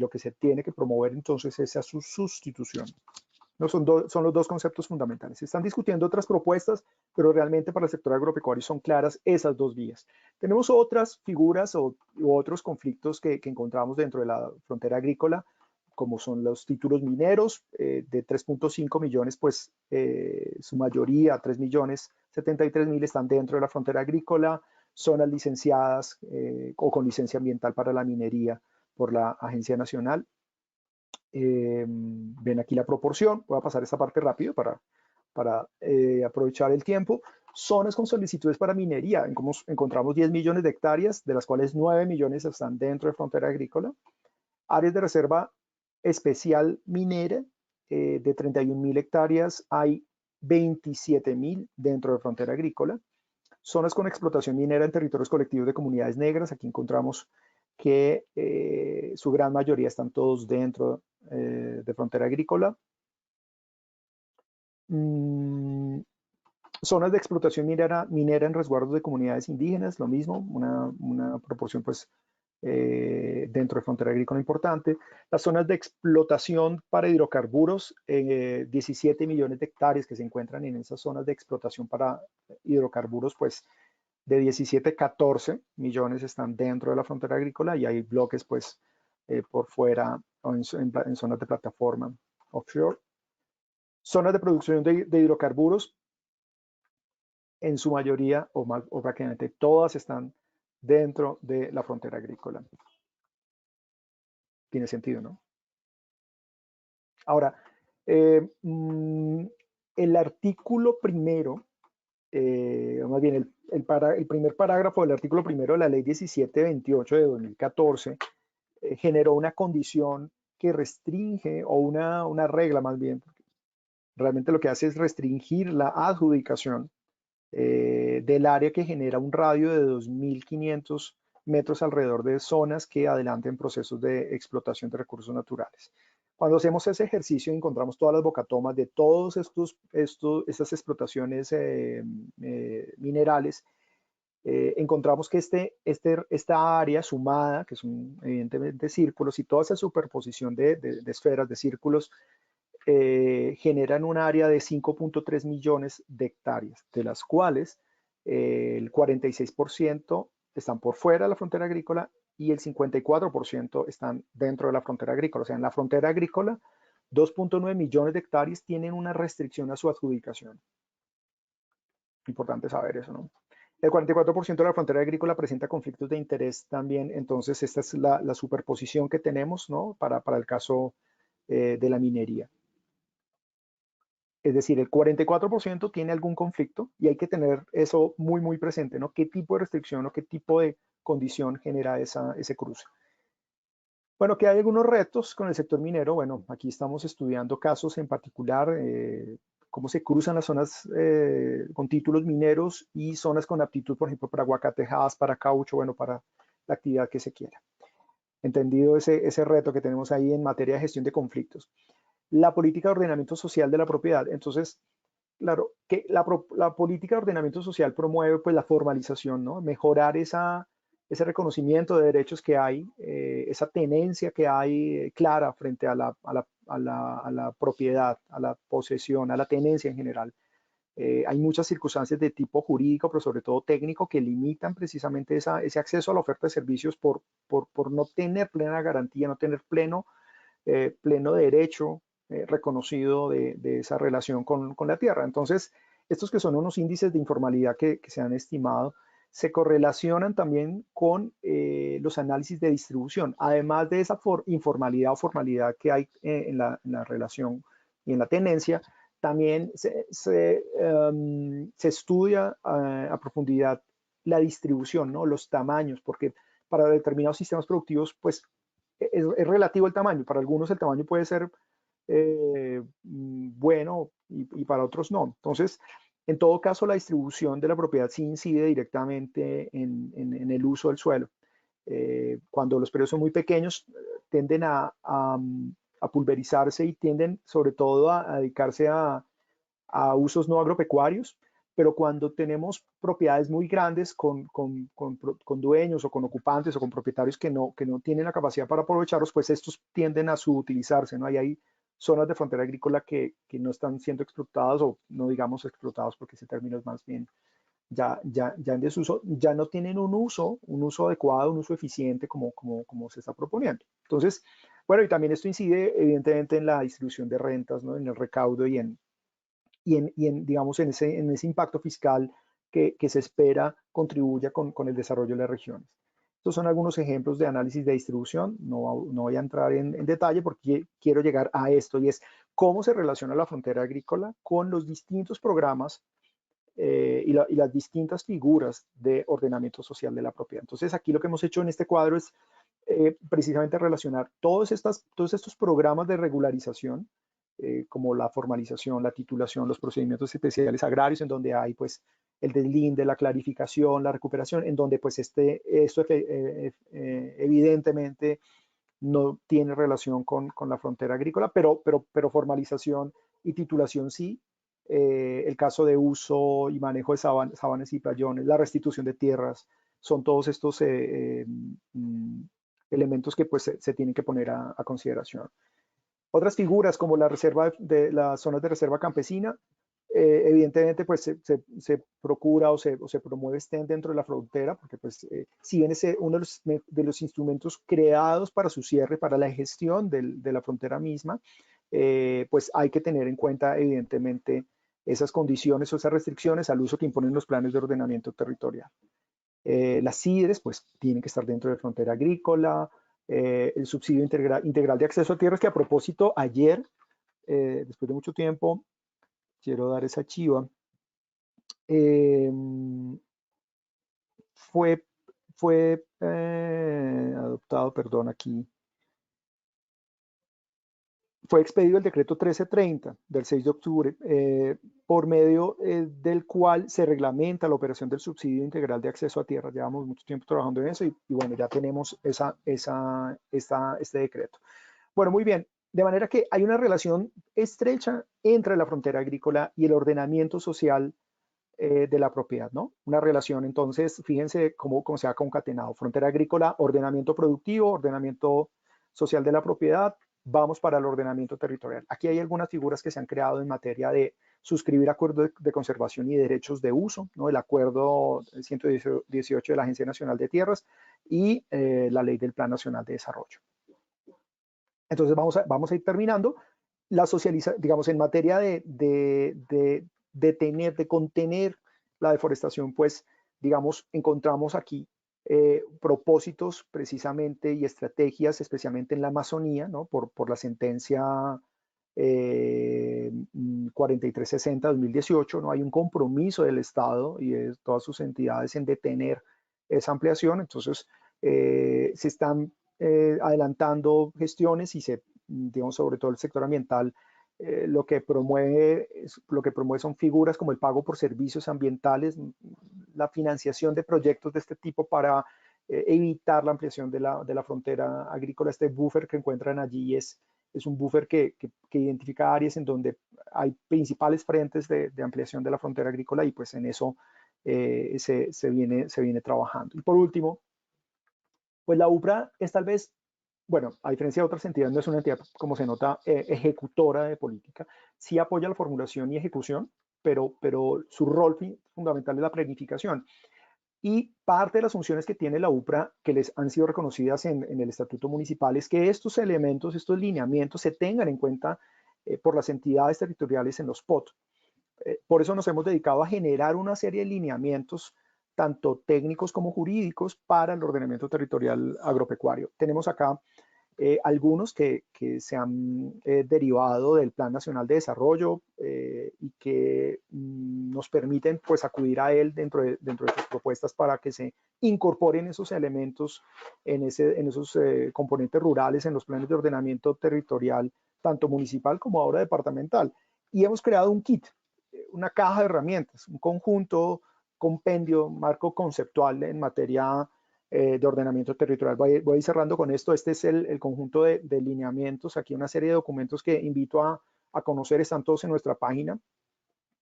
que se tiene que promover entonces es a su sustitución. No, son los dos conceptos fundamentales. Se están discutiendo otras propuestas, pero realmente para el sector agropecuario son claras esas dos vías. Tenemos otras figuras u otros conflictos que encontramos dentro de la frontera agrícola, como son los títulos mineros, de 3.5 millones, pues su mayoría, 3.073.000, están dentro de la frontera agrícola, zonas licenciadas o con licencia ambiental para la minería por la Agencia Nacional. Ven aquí la proporción, voy a pasar esta parte rápido para aprovechar el tiempo. Zonas con solicitudes para minería, encontramos 10 millones de hectáreas, de las cuales 9 millones están dentro de frontera agrícola. Áreas de reserva especial minera, de 31.000 hectáreas, hay 27.000 dentro de frontera agrícola. Zonas con explotación minera en territorios colectivos de comunidades negras, aquí encontramos que su gran mayoría están todos dentro de frontera agrícola. Zonas de explotación minera en resguardos de comunidades indígenas, lo mismo, una proporción pues dentro de frontera agrícola importante. Las zonas de explotación para hidrocarburos, 17 millones de hectáreas que se encuentran en esas zonas de explotación para hidrocarburos, pues de 17 a 14 millones están dentro de la frontera agrícola y hay bloques pues por fuera o en zonas de plataforma offshore. Zonas de producción de hidrocarburos, en su mayoría o prácticamente todas están dentro de la frontera agrícola. Tiene sentido, ¿no? Ahora, el artículo primero, más bien el primer parágrafo del artículo primero de la ley 1728 de 2014 generó una condición que restringe, o una regla más bien, realmente lo que hace es restringir la adjudicación del área que genera un radio de 2.500 metros alrededor de zonas que adelanten procesos de explotación de recursos naturales. Cuando hacemos ese ejercicio encontramos todas las bocatomas de todas estas explotaciones minerales. Encontramos que esta área sumada, que son evidentemente círculos, y toda esa superposición de esferas, de círculos, generan un área de 5.3 millones de hectáreas, de las cuales el 46% están por fuera de la frontera agrícola y el 54% están dentro de la frontera agrícola. O sea, en la frontera agrícola, 2.9 millones de hectáreas tienen una restricción a su adjudicación. Importante saber eso, ¿no? El 44% de la frontera agrícola presenta conflictos de interés también, entonces esta es la superposición que tenemos, ¿no? Para el caso de la minería. Es decir, el 44% tiene algún conflicto y hay que tener eso muy, muy presente, ¿no? ¿Qué tipo de restricción o qué tipo de condición genera ese cruce? Bueno, que hay algunos retos con el sector minero. Bueno, aquí estamos estudiando casos en particular, cómo se cruzan las zonas con títulos mineros y zonas con aptitud, por ejemplo, para aguacatejadas, para caucho, bueno, para la actividad que se quiera. entendido ese reto que tenemos ahí en materia de gestión de conflictos. La política de ordenamiento social de la propiedad. Entonces, claro, que la política de ordenamiento social promueve pues la formalización, ¿no? Mejorar ese reconocimiento de derechos que hay, esa tenencia que hay clara frente a la propiedad, a la posesión, a la tenencia en general. Hay muchas circunstancias de tipo jurídico, pero sobre todo técnico, que limitan precisamente ese acceso a la oferta de servicios por no tener plena garantía, no tener pleno derecho reconocido de esa relación con la tierra. Entonces, estos que son unos índices de informalidad que se han estimado, se correlacionan también con los análisis de distribución, además de esa informalidad o formalidad que hay en la relación y en la tenencia. También se estudia a profundidad la distribución, ¿no? Los tamaños, porque para determinados sistemas productivos, pues es relativo el tamaño. Para algunos el tamaño puede ser bueno y para otros no. Entonces, en todo caso, la distribución de la propiedad sí incide directamente en el uso del suelo. Cuando los predios son muy pequeños, tienden a pulverizarse y tienden sobre todo a dedicarse a usos no agropecuarios, pero cuando tenemos propiedades muy grandes con dueños o con ocupantes o con propietarios que no tienen la capacidad para aprovecharlos, pues estos tienden a subutilizarse, ¿no? Ahí hay zonas de frontera agrícola que no están siendo explotadas o no digamos explotados porque ese término es más bien ya en desuso, ya no tienen un uso adecuado, un uso eficiente como se está proponiendo. Entonces, bueno, y también esto incide evidentemente en la distribución de rentas, ¿no? En el recaudo digamos, en ese impacto fiscal que se espera contribuya con el desarrollo de las regiones. Estos son algunos ejemplos de análisis de distribución. No voy a entrar en detalle porque quiero llegar a esto y es cómo se relaciona la frontera agrícola con los distintos programas y las distintas figuras de ordenamiento social de la propiedad. Entonces, aquí lo que hemos hecho en este cuadro es precisamente relacionar todos estos programas de regularización, como la formalización, la titulación, los procedimientos especiales agrarios, en donde hay pues el deslinde, la clarificación, la recuperación, en donde pues esto evidentemente no tiene relación con la frontera agrícola, pero formalización y titulación sí. El caso de uso y manejo de sabanas y playones, la restitución de tierras, son todos estos elementos que pues se tienen que poner a consideración. Otras figuras como la reserva de las zonas de reserva campesina, evidentemente pues se procura o se promueve estén dentro de la frontera, porque pues si bien es uno de los instrumentos creados para su cierre, para la gestión de la frontera misma, pues hay que tener en cuenta evidentemente esas condiciones o esas restricciones al uso que imponen los planes de ordenamiento territorial. Las CIDRES pues tienen que estar dentro de frontera agrícola, el subsidio integral de acceso a tierras, que a propósito ayer, después de mucho tiempo, quiero dar esa chiva, fue adoptado, perdón, aquí, fue expedido el decreto 1330 del 6 de octubre, por medio del cual se reglamenta la operación del subsidio integral de acceso a tierra. Llevamos mucho tiempo trabajando en eso y bueno, ya tenemos este decreto. Bueno, muy bien. De manera que hay una relación estrecha entre la frontera agrícola y el ordenamiento social de la propiedad, ¿no? Una relación, entonces, fíjense cómo se ha concatenado. Frontera agrícola, ordenamiento productivo, ordenamiento social de la propiedad, vamos para el ordenamiento territorial. Aquí hay algunas figuras que se han creado en materia de suscribir acuerdos de conservación y derechos de uso, ¿no? El acuerdo 118 de la Agencia Nacional de Tierras y la ley del Plan Nacional de Desarrollo. Entonces vamos a ir terminando. La digamos, en materia de contener la deforestación, pues, digamos, encontramos aquí propósitos precisamente y estrategias, especialmente en la Amazonía, ¿no? Por la sentencia 4360-2018, ¿no? Hay un compromiso del Estado y de todas sus entidades en detener esa ampliación. Entonces, se están adelantando gestiones y digamos, sobre todo el sector ambiental, lo que promueve son figuras como el pago por servicios ambientales, la financiación de proyectos de este tipo para evitar la ampliación de la frontera agrícola. Este buffer que encuentran allí es un buffer que identifica áreas en donde hay principales frentes de ampliación de la frontera agrícola y pues en eso se viene trabajando. Y por último, pues la UPRA es tal vez, bueno, a diferencia de otras entidades, no es una entidad, como se nota, ejecutora de política. Sí apoya la formulación y ejecución, pero su rol fundamental es la planificación. Y parte de las funciones que tiene la UPRA, que les han sido reconocidas en el Estatuto Municipal, es que estos elementos, estos lineamientos se tengan en cuenta por las entidades territoriales en los POT. Por eso nos hemos dedicado a generar una serie de lineamientos, tanto técnicos como jurídicos, para el ordenamiento territorial agropecuario. Tenemos acá algunos que se han derivado del Plan Nacional de Desarrollo y que nos permiten pues acudir a él dentro de sus propuestas para que se incorporen esos elementos en esos componentes rurales en los planes de ordenamiento territorial, tanto municipal como ahora departamental. Y hemos creado un kit, una caja de herramientas, un conjunto, compendio, marco conceptual en materia de ordenamiento territorial. Voy a ir cerrando con esto. Este es el conjunto de lineamientos. Aquí una serie de documentos que invito a conocer, están todos en nuestra página.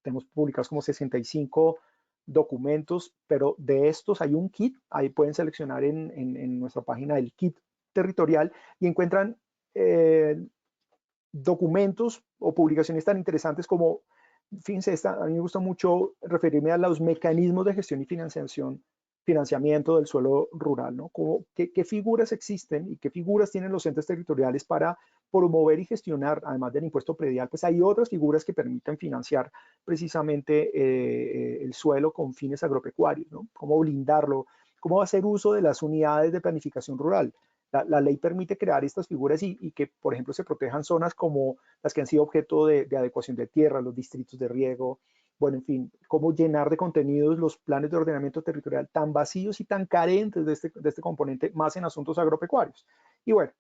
Tenemos publicados como 65 documentos, pero de estos hay un kit. Ahí pueden seleccionar en nuestra página el kit territorial y encuentran documentos o publicaciones tan interesantes como, fíjense, a mí me gusta mucho referirme a los mecanismos de gestión y financiamiento del suelo rural, ¿no? ¿Qué figuras existen y qué figuras tienen los entes territoriales para promover y gestionar, además del impuesto predial? Pues hay otras figuras que permiten financiar precisamente el suelo con fines agropecuarios, ¿no? Cómo blindarlo, cómo hacer uso de las unidades de planificación rural. La ley permite crear estas figuras y que, por ejemplo, se protejan zonas como las que han sido objeto de adecuación de tierra, los distritos de riego, bueno, en fin, cómo llenar de contenidos los planes de ordenamiento territorial tan vacíos y tan carentes de este componente, más en asuntos agropecuarios. Y bueno,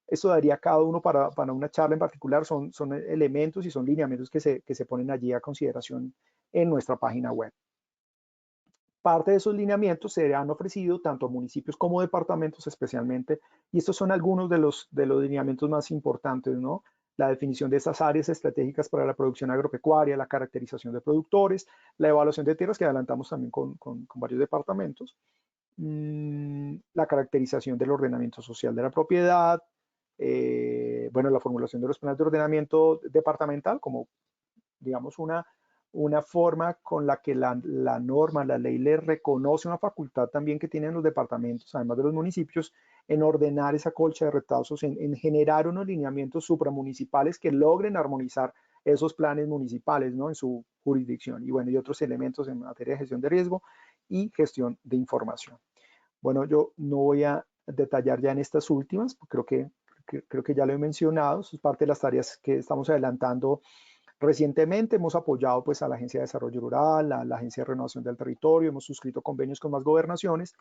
eso daría cada uno para una charla en particular, son elementos y son lineamientos que se ponen allí a consideración en nuestra página web. Parte de esos lineamientos se han ofrecido tanto a municipios como departamentos especialmente, y estos son algunos de los lineamientos más importantes, ¿no? La definición de estas áreas estratégicas para la producción agropecuaria, la caracterización de productores, la evaluación de tierras que adelantamos también con varios departamentos, la caracterización del ordenamiento social de la propiedad, bueno, la formulación de los planes de ordenamiento departamental como, digamos, una forma con la que la norma, la ley le reconoce una facultad también que tienen los departamentos, además de los municipios, en ordenar esa colcha de retazos, en generar unos lineamientos supramunicipales que logren armonizar esos planes municipales, ¿no? En su jurisdicción. Y bueno, y otros elementos en materia de gestión de riesgo y gestión de información. Bueno, yo no voy a detallar ya en estas últimas, creo que ya lo he mencionado, es parte de las tareas que estamos adelantando. Recientemente hemos apoyado pues a la Agencia de Desarrollo Rural, a la Agencia de Renovación del Territorio, hemos suscrito convenios con más gobernaciones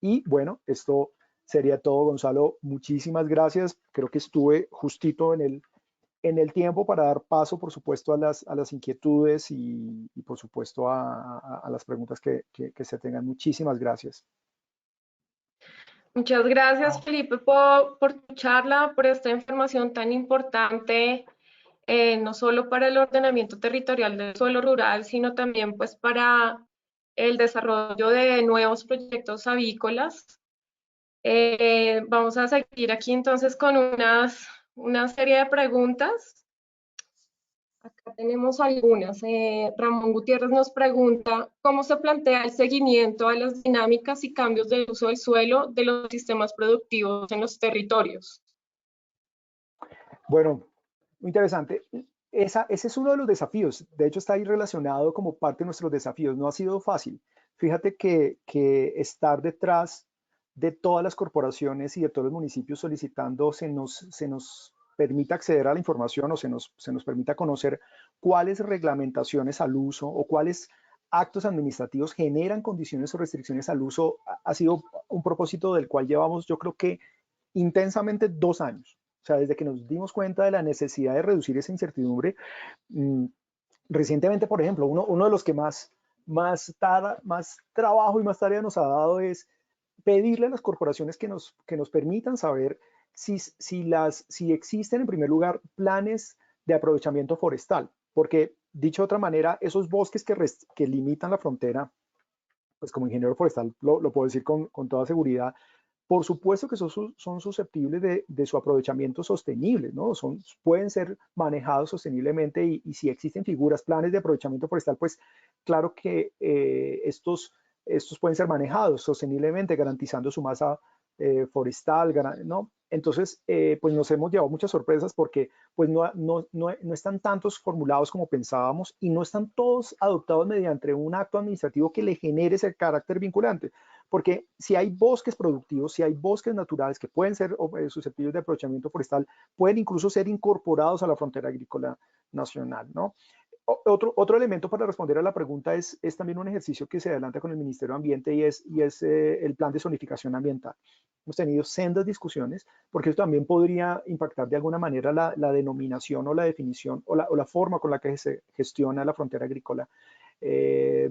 y bueno, esto sería todo, Gonzalo. Muchísimas gracias. Creo que estuve justito en el tiempo para dar paso, por supuesto, a las inquietudes y por supuesto a las preguntas que se tengan. Muchísimas gracias. Muchas gracias, Felipe, por tu charla, por esta información tan importante, no solo para el ordenamiento territorial del suelo rural, sino también pues para el desarrollo de nuevos proyectos avícolas. Vamos a seguir aquí entonces con una serie de preguntas. Acá tenemos algunas. Ramón Gutiérrez nos pregunta, ¿cómo se plantea el seguimiento a las dinámicas y cambios del uso del suelo de los sistemas productivos en los territorios? Bueno, muy interesante. Ese es uno de los desafíos. De hecho, está ahí relacionado como parte de nuestros desafíos. No ha sido fácil. Fíjate que estar detrás de todas las corporaciones y de todos los municipios solicitando se nos permita acceder a la información o se nos permita conocer cuáles reglamentaciones al uso o cuáles actos administrativos generan condiciones o restricciones al uso, ha sido un propósito del cual llevamos, yo creo que intensamente 2 años. O sea, desde que nos dimos cuenta de la necesidad de reducir esa incertidumbre, recientemente, por ejemplo, uno de los que más trabajo y más tarea nos ha dado es pedirle a las corporaciones que nos permitan saber si existen, en primer lugar, planes de aprovechamiento forestal, porque, dicho de otra manera, esos bosques que limitan la frontera, pues como ingeniero forestal lo puedo decir con toda seguridad, por supuesto que son susceptibles de su aprovechamiento sostenible, ¿no? Pueden ser manejados sosteniblemente y si existen figuras, planes de aprovechamiento forestal, pues claro que estos pueden ser manejados sosteniblemente, garantizando su masa forestal, ¿no? Entonces, pues nos hemos llevado muchas sorpresas porque pues no están tantos formulados como pensábamos y no están todos adoptados mediante un acto administrativo que le genere ese carácter vinculante. Porque si hay bosques productivos, si hay bosques naturales que pueden ser susceptibles de aprovechamiento forestal, pueden incluso ser incorporados a la frontera agrícola nacional, ¿no? Otro elemento para responder a la pregunta es también un ejercicio que se adelanta con el Ministerio de Ambiente y es el plan de zonificación ambiental. Hemos tenido sendas discusiones porque eso también podría impactar de alguna manera la denominación o la definición o la forma con la que se gestiona la frontera agrícola. ¿Qué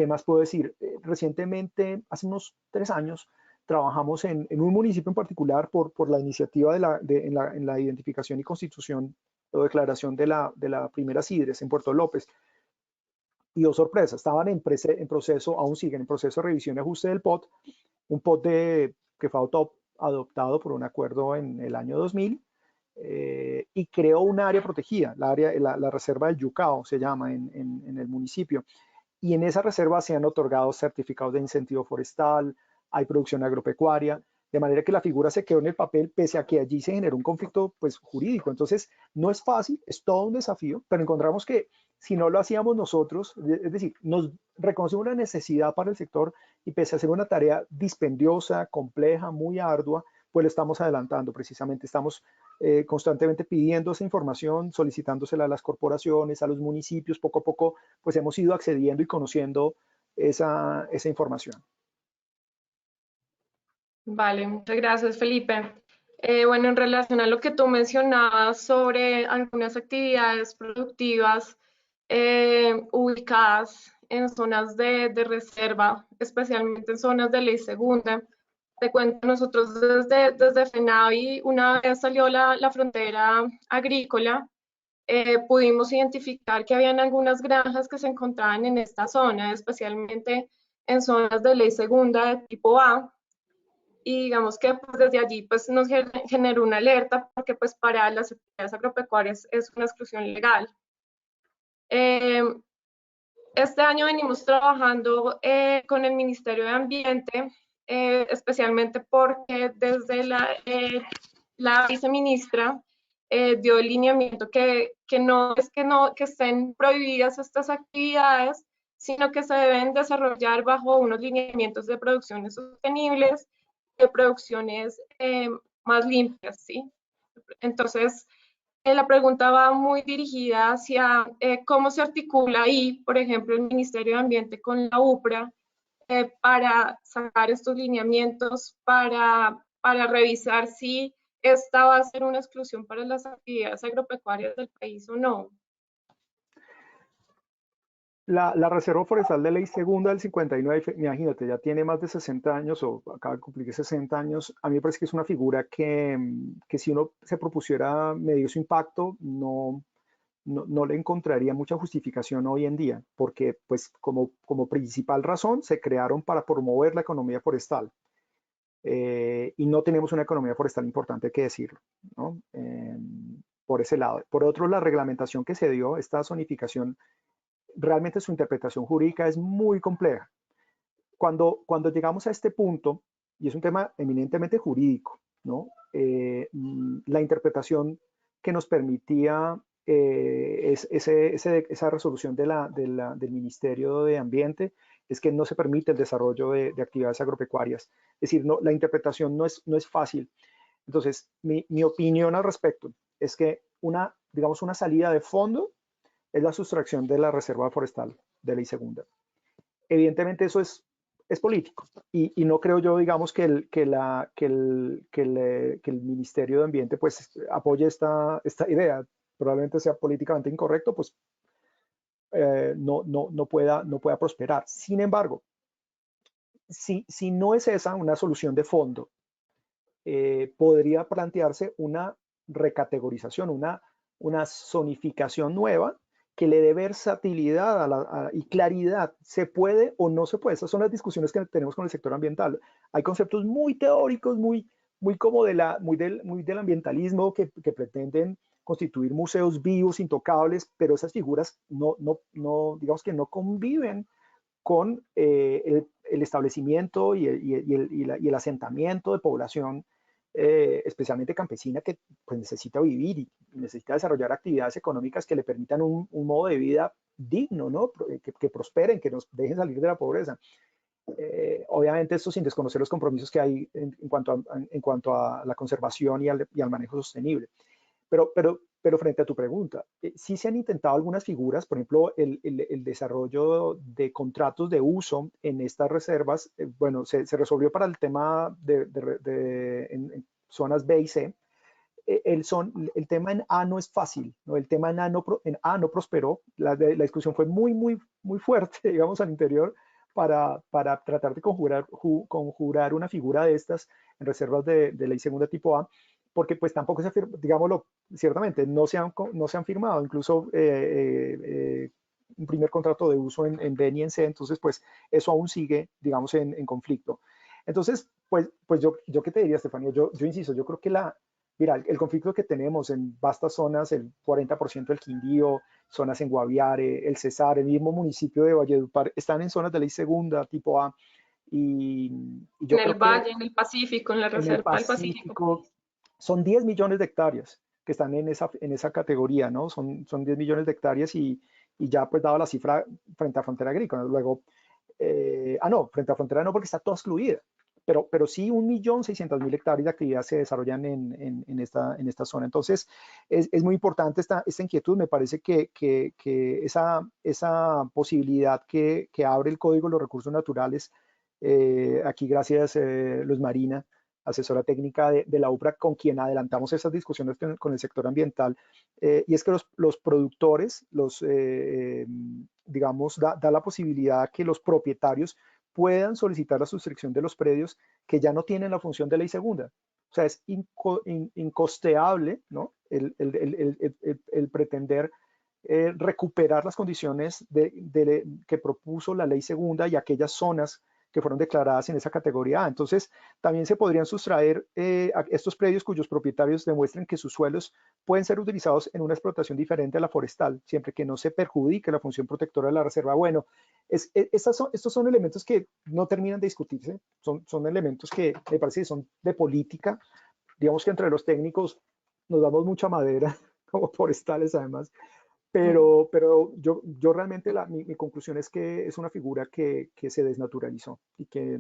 más puedo decir? Recientemente, hace unos 3 años, trabajamos en un municipio en particular por la iniciativa en la identificación y constitución o declaración de la primera CIDRES en Puerto López. Y oh sorpresa, estaban en proceso, aún siguen en proceso de revisión y ajuste del POT, un POT que fue adoptado por un acuerdo en el año 2000 y creó un área protegida, la reserva del Yucao se llama en el municipio. Y en esa reserva se han otorgado certificados de incentivo forestal, hay producción agropecuaria, de manera que la figura se quedó en el papel pese a que allí se generó un conflicto pues, jurídico. Entonces, no es fácil, es todo un desafío, pero encontramos que si no lo hacíamos nosotros, es decir, nos reconocemos una necesidad para el sector y pese a ser una tarea dispendiosa, compleja, muy ardua, pues lo estamos adelantando precisamente. Estamos constantemente pidiendo esa información, solicitándosela a las corporaciones, a los municipios, poco a poco, pues hemos ido accediendo y conociendo esa información. Vale, muchas gracias, Felipe. Bueno, en relación a lo que tú mencionabas sobre algunas actividades productivas ubicadas en zonas de reserva, especialmente en zonas de ley segunda, te cuento, nosotros desde FENAVI, una vez salió la frontera agrícola, pudimos identificar que habían algunas granjas que se encontraban en esta zona, especialmente en zonas de ley segunda de tipo A, y digamos que pues, desde allí pues, nos generó una alerta porque pues, para las actividades agropecuarias es una exclusión legal. Este año venimos trabajando con el Ministerio de Ambiente, especialmente porque desde la viceministra dio el lineamiento que no es que estén prohibidas estas actividades, sino que se deben desarrollar bajo unos lineamientos de producciones sostenibles, de producciones más limpias, ¿sí? Entonces, la pregunta va muy dirigida hacia cómo se articula ahí, por ejemplo, el Ministerio de Ambiente con la UPRA para sacar estos lineamientos, para revisar si esta va a ser una exclusión para las actividades agropecuarias del país o no. La Reserva Forestal de Ley Segunda del 59, imagínate, ya tiene más de 60 años o acaba de cumplir 60 años. A mí me parece que es una figura que si uno se propusiera medir su impacto, no le encontraría mucha justificación hoy en día, porque pues como principal razón se crearon para promover la economía forestal. Y no tenemos una economía forestal importante que decirlo, ¿no? Por ese lado. Por otro, la reglamentación que se dio, esta zonificación, realmente su interpretación jurídica es muy compleja. Cuando llegamos a este punto, y es un tema eminentemente jurídico, ¿no? La interpretación que nos permitía esa resolución del Ministerio de Ambiente es que no se permite el desarrollo de actividades agropecuarias. Es decir, no, la interpretación no es fácil. Entonces, mi opinión al respecto es que digamos, una salida de fondo es la sustracción de la reserva forestal de ley segunda. Evidentemente eso es político y no creo yo, digamos, que el Ministerio de Ambiente pues apoye esta idea. Probablemente sea políticamente incorrecto, pues no pueda prosperar. Sin embargo, si no es esa una solución de fondo, podría plantearse una recategorización, una zonificación nueva que le dé versatilidad y claridad. ¿Se puede o no se puede? Esas son las discusiones que tenemos con el sector ambiental. Hay conceptos muy teóricos, muy como muy del ambientalismo que pretenden constituir museos vivos, intocables, pero esas figuras digamos que no conviven con el establecimiento y el asentamiento de población, especialmente campesina, que pues, necesita vivir y necesita desarrollar actividades económicas que le permitan un modo de vida digno, ¿no? Que prosperen, que nos dejen salir de la pobreza. Obviamente esto sin desconocer los compromisos que hay en cuanto a la conservación y al manejo sostenible. Pero frente a tu pregunta, sí se han intentado algunas figuras, por ejemplo, el desarrollo de contratos de uso en estas reservas, bueno, se resolvió para el tema en zonas B y C. El tema en A no es fácil, ¿no? El tema en A no prosperó, la discusión fue muy fuerte, digamos, al interior, para tratar de conjurar una figura de estas en reservas de ley segunda tipo A, porque pues tampoco se firmó, digámoslo, ciertamente, no se han firmado, incluso un primer contrato de uso en B ni en C, entonces pues eso aún sigue, digamos, en conflicto. Entonces, pues yo qué te diría, Estefanía, yo insisto, yo creo que mira, el conflicto que tenemos en vastas zonas, el 40% del Quindío, zonas en Guaviare, el Cesar, el mismo municipio de Valledupar, están en zonas de ley segunda, tipo A, y yo En el creo que Valle, en el Pacífico, en la en el Reserva del Pacífico. Pacífico son 10 millones de hectáreas que están en esa categoría, ¿no? Son 10 millones de hectáreas y ya pues dado la cifra frente a frontera agrícola. Luego, no, frente a frontera no porque está toda excluida, pero sí 1.600.000 hectáreas de actividad se desarrollan en esta zona. Entonces, es muy importante esta inquietud. Me parece que esa posibilidad que abre el Código de los Recursos Naturales, aquí gracias Luz Marina, asesora técnica de la UPRA, con quien adelantamos esas discusiones con el sector ambiental, y es que los productores, digamos, da la posibilidad que los propietarios puedan solicitar la sustracción de los predios que ya no tienen la función de ley segunda. O sea, es incosteable, ¿no? El pretender recuperar las condiciones que propuso la ley segunda y aquellas zonas que fueron declaradas en esa categoría A. Entonces, también se podrían sustraer a estos predios cuyos propietarios demuestren que sus suelos pueden ser utilizados en una explotación diferente a la forestal, siempre que no se perjudique la función protectora de la reserva. Bueno, estos son elementos que no terminan de discutirse, son elementos que me parece que son de política. Digamos que entre los técnicos nos damos mucha madera, como forestales además, pero yo realmente mi conclusión es que es una figura que se desnaturalizó y que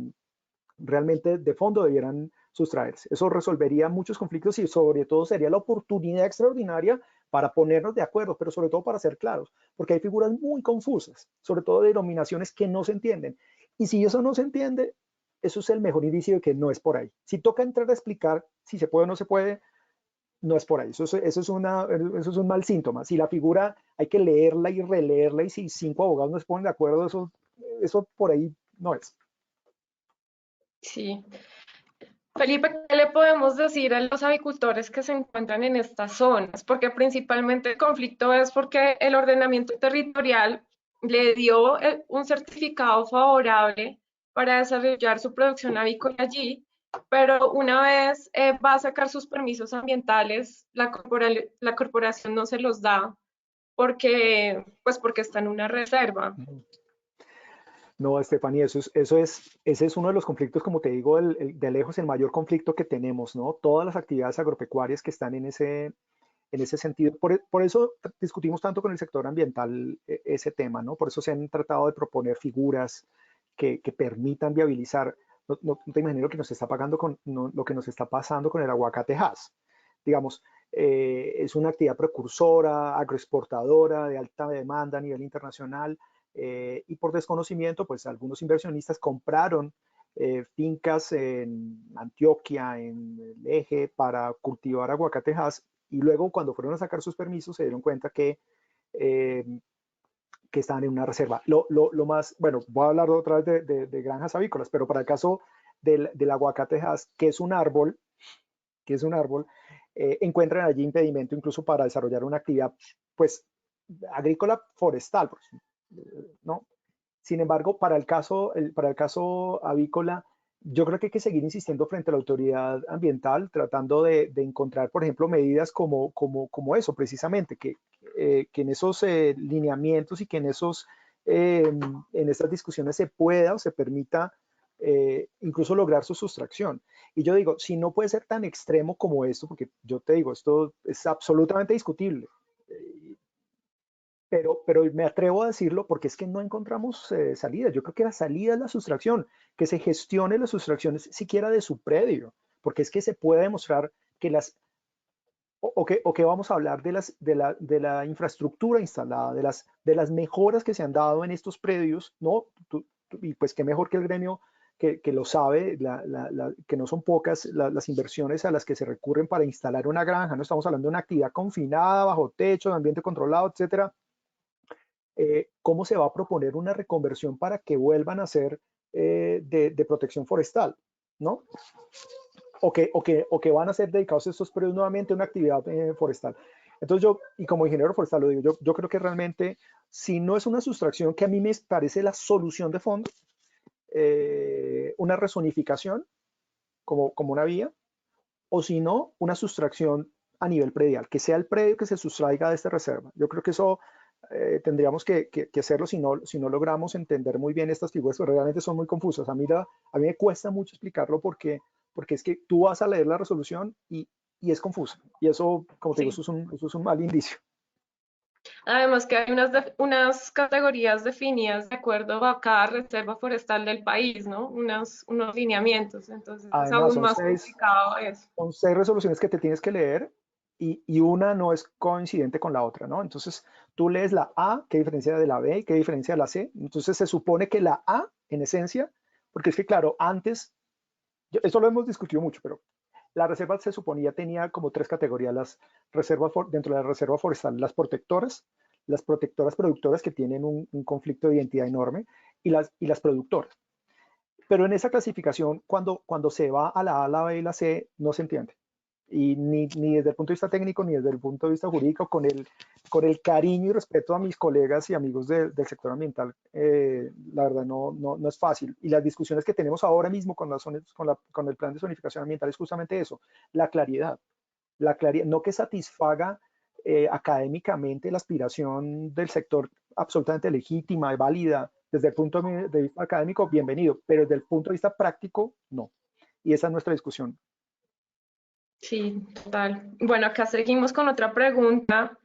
realmente de fondo debieran sustraerse. Eso resolvería muchos conflictos y sobre todo sería la oportunidad extraordinaria para ponernos de acuerdo, pero sobre todo para ser claros, porque hay figuras muy confusas, sobre todo denominaciones que no se entienden. Y si eso no se entiende, eso es el mejor indicio de que no es por ahí. Si toca entrar a explicar si se puede o no se puede, no es por ahí. Eso es un mal síntoma. Si la figura hay que leerla y releerla y si 5 abogados no se ponen de acuerdo, eso por ahí no es. Sí. Felipe, ¿qué le podemos decir a los avicultores que se encuentran en estas zonas? Porque principalmente el conflicto es porque el ordenamiento territorial le dio un certificado favorable para desarrollar su producción avícola allí, pero una vez va a sacar sus permisos ambientales, la corporación no se los da porque está en una reserva. No, Estefanía, ese es uno de los conflictos, como te digo, de lejos el mayor conflicto que tenemos, ¿no? Todas las actividades agropecuarias que están en ese sentido. Por eso discutimos tanto con el sector ambiental ese tema, ¿no? Por eso se han tratado de proponer figuras que permitan viabilizar. No te imagino lo que nos está lo que nos está pasando con el aguacate Hass. Digamos, es una actividad precursora, agroexportadora, de alta demanda a nivel internacional, y por desconocimiento, pues algunos inversionistas compraron fincas en Antioquia, en el Eje, para cultivar aguacatejas, y luego cuando fueron a sacar sus permisos se dieron cuenta que que están en una reserva. Lo más, bueno, voy a hablar otra vez de granjas avícolas, pero para el caso del aguacate Hass, que es un árbol, encuentran allí impedimento incluso para desarrollar una actividad, pues, agrícola forestal, pues, ¿no? Sin embargo, para el caso avícola, yo creo que hay que seguir insistiendo frente a la autoridad ambiental, tratando de encontrar, por ejemplo, medidas como eso, precisamente, que en esos lineamientos y que en estas discusiones se pueda o se permita incluso lograr su sustracción. Y yo digo, si no puede ser tan extremo como esto, porque yo te digo, esto es absolutamente discutible, pero me atrevo a decirlo porque es que no encontramos salida. Yo creo que la salida es la sustracción, que se gestione las sustracciones siquiera de su predio, porque es que se puede demostrar que o que vamos a hablar de la infraestructura instalada, de las mejoras que se han dado en estos predios, ¿no? Y pues qué mejor que el gremio que lo sabe, que no son pocas las inversiones a las que se recurren para instalar una granja, no estamos hablando de una actividad confinada, bajo techo, de ambiente controlado, etcétera. ¿Cómo se va a proponer una reconversión para que vuelvan a ser de protección forestal, ¿no? O que van a ser dedicados estos predios nuevamente a una actividad forestal. Entonces y como ingeniero forestal lo digo, yo creo que realmente, si no es una sustracción, que a mí me parece la solución de fondo, una rezonificación como una vía, o si no, una sustracción a nivel predial, que sea el predio que se sustraiga de esta reserva. Yo creo que eso tendríamos que hacerlo si no logramos entender muy bien estas figuras, pero realmente son muy confusas. A mí me cuesta mucho explicarlo porque es que tú vas a leer la resolución y es confusa. Y eso, como te digo, Sí. eso es un mal indicio. Además que hay unas categorías definidas de acuerdo a cada reserva forestal del país, ¿no? Unos lineamientos, entonces es Además, aún son más seis, complicado eso. son seis resoluciones que te tienes que leer y una no es coincidente con la otra, ¿no? Entonces, tú lees la A, ¿qué diferencia de la B? ¿Qué diferencia de la C? Entonces, se supone que la A, en esencia, porque es que, claro, antes, esto lo hemos discutido mucho, pero la reserva se suponía tenía como tres categorías, dentro de la reserva forestal, las protectoras productoras que tienen un conflicto de identidad enorme y las productoras. Pero en esa clasificación, cuando se va a la A, la B y la C, no se entiende. Y ni desde el punto de vista técnico, ni desde el punto de vista jurídico, con el cariño y respeto a mis colegas y amigos del sector ambiental, la verdad no es fácil. Y las discusiones que tenemos ahora mismo con el plan de zonificación ambiental es justamente eso, la claridad. No que satisfaga académicamente la aspiración del sector absolutamente legítima y válida desde el punto de vista académico, bienvenido, pero desde el punto de vista práctico, no. Y esa es nuestra discusión. Sí, total. Bueno, acá seguimos con otra pregunta.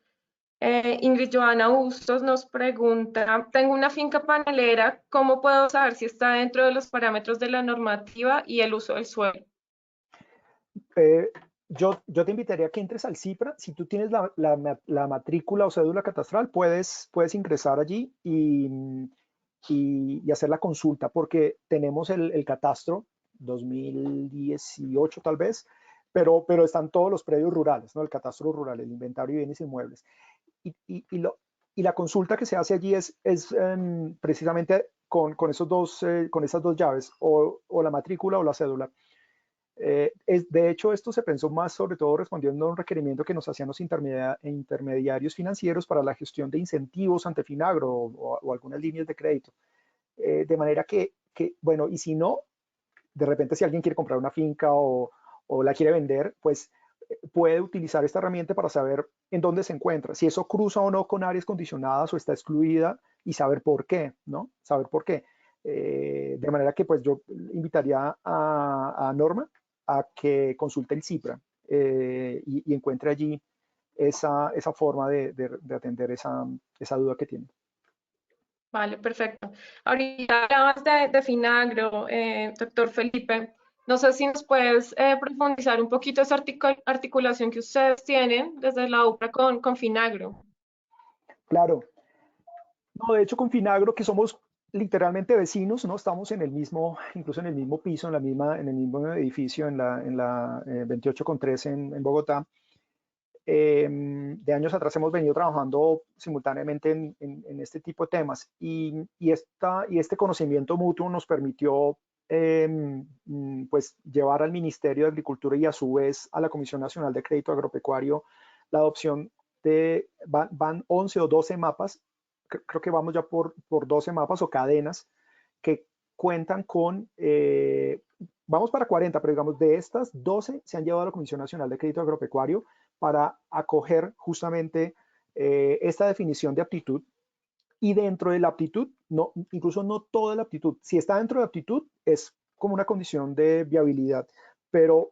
Ingrid Joana Bustos nos pregunta, tengo una finca panelera, ¿cómo puedo saber si está dentro de los parámetros de la normativa y el uso del suelo? Eh, yo te invitaría a que entres al CIPRA. Si tú tienes la matrícula o cédula catastral, puedes ingresar allí y hacer la consulta, porque tenemos el catastro 2018 tal vez, pero están todos los predios rurales, ¿no? El catastro rural, el inventario de bienes inmuebles. Y la consulta que se hace allí es precisamente con esas dos llaves, o la matrícula o la cédula. De hecho, esto se pensó más sobre todo respondiendo a un requerimiento que nos hacían los intermediarios financieros para la gestión de incentivos ante Finagro o algunas líneas de crédito. De manera bueno, y si no, de repente si alguien quiere comprar una finca o la quiere vender, pues puede utilizar esta herramienta para saber en dónde se encuentra, si eso cruza o no con áreas condicionadas o está excluida y saber por qué, ¿no? Saber por qué. De manera que pues yo invitaría a Norma a que consulte el CIPRA y encuentre allí esa forma de atender esa duda que tiene. Vale, perfecto. Ahorita hablabas de Finagro, doctor Felipe. No sé si nos puedes profundizar un poquito esa articulación que ustedes tienen desde la UPRA con Finagro. Claro. No, de hecho con Finagro, que somos literalmente vecinos, ¿no? Estamos incluso en el mismo piso, en el mismo edificio, en la 28 con 13 en Bogotá. de años atrás hemos venido trabajando simultáneamente en este tipo de temas y este conocimiento mutuo nos permitió pues llevar al Ministerio de Agricultura y a su vez a la Comisión Nacional de Crédito Agropecuario la adopción van 11 o 12 mapas, creo que vamos ya por 12 mapas o cadenas que cuentan con, vamos para 40, pero digamos de estas 12 se han llevado a la Comisión Nacional de Crédito Agropecuario para acoger justamente esta definición de aptitud. Y dentro de la aptitud, no, incluso no toda la aptitud, si está dentro de aptitud es como una condición de viabilidad, pero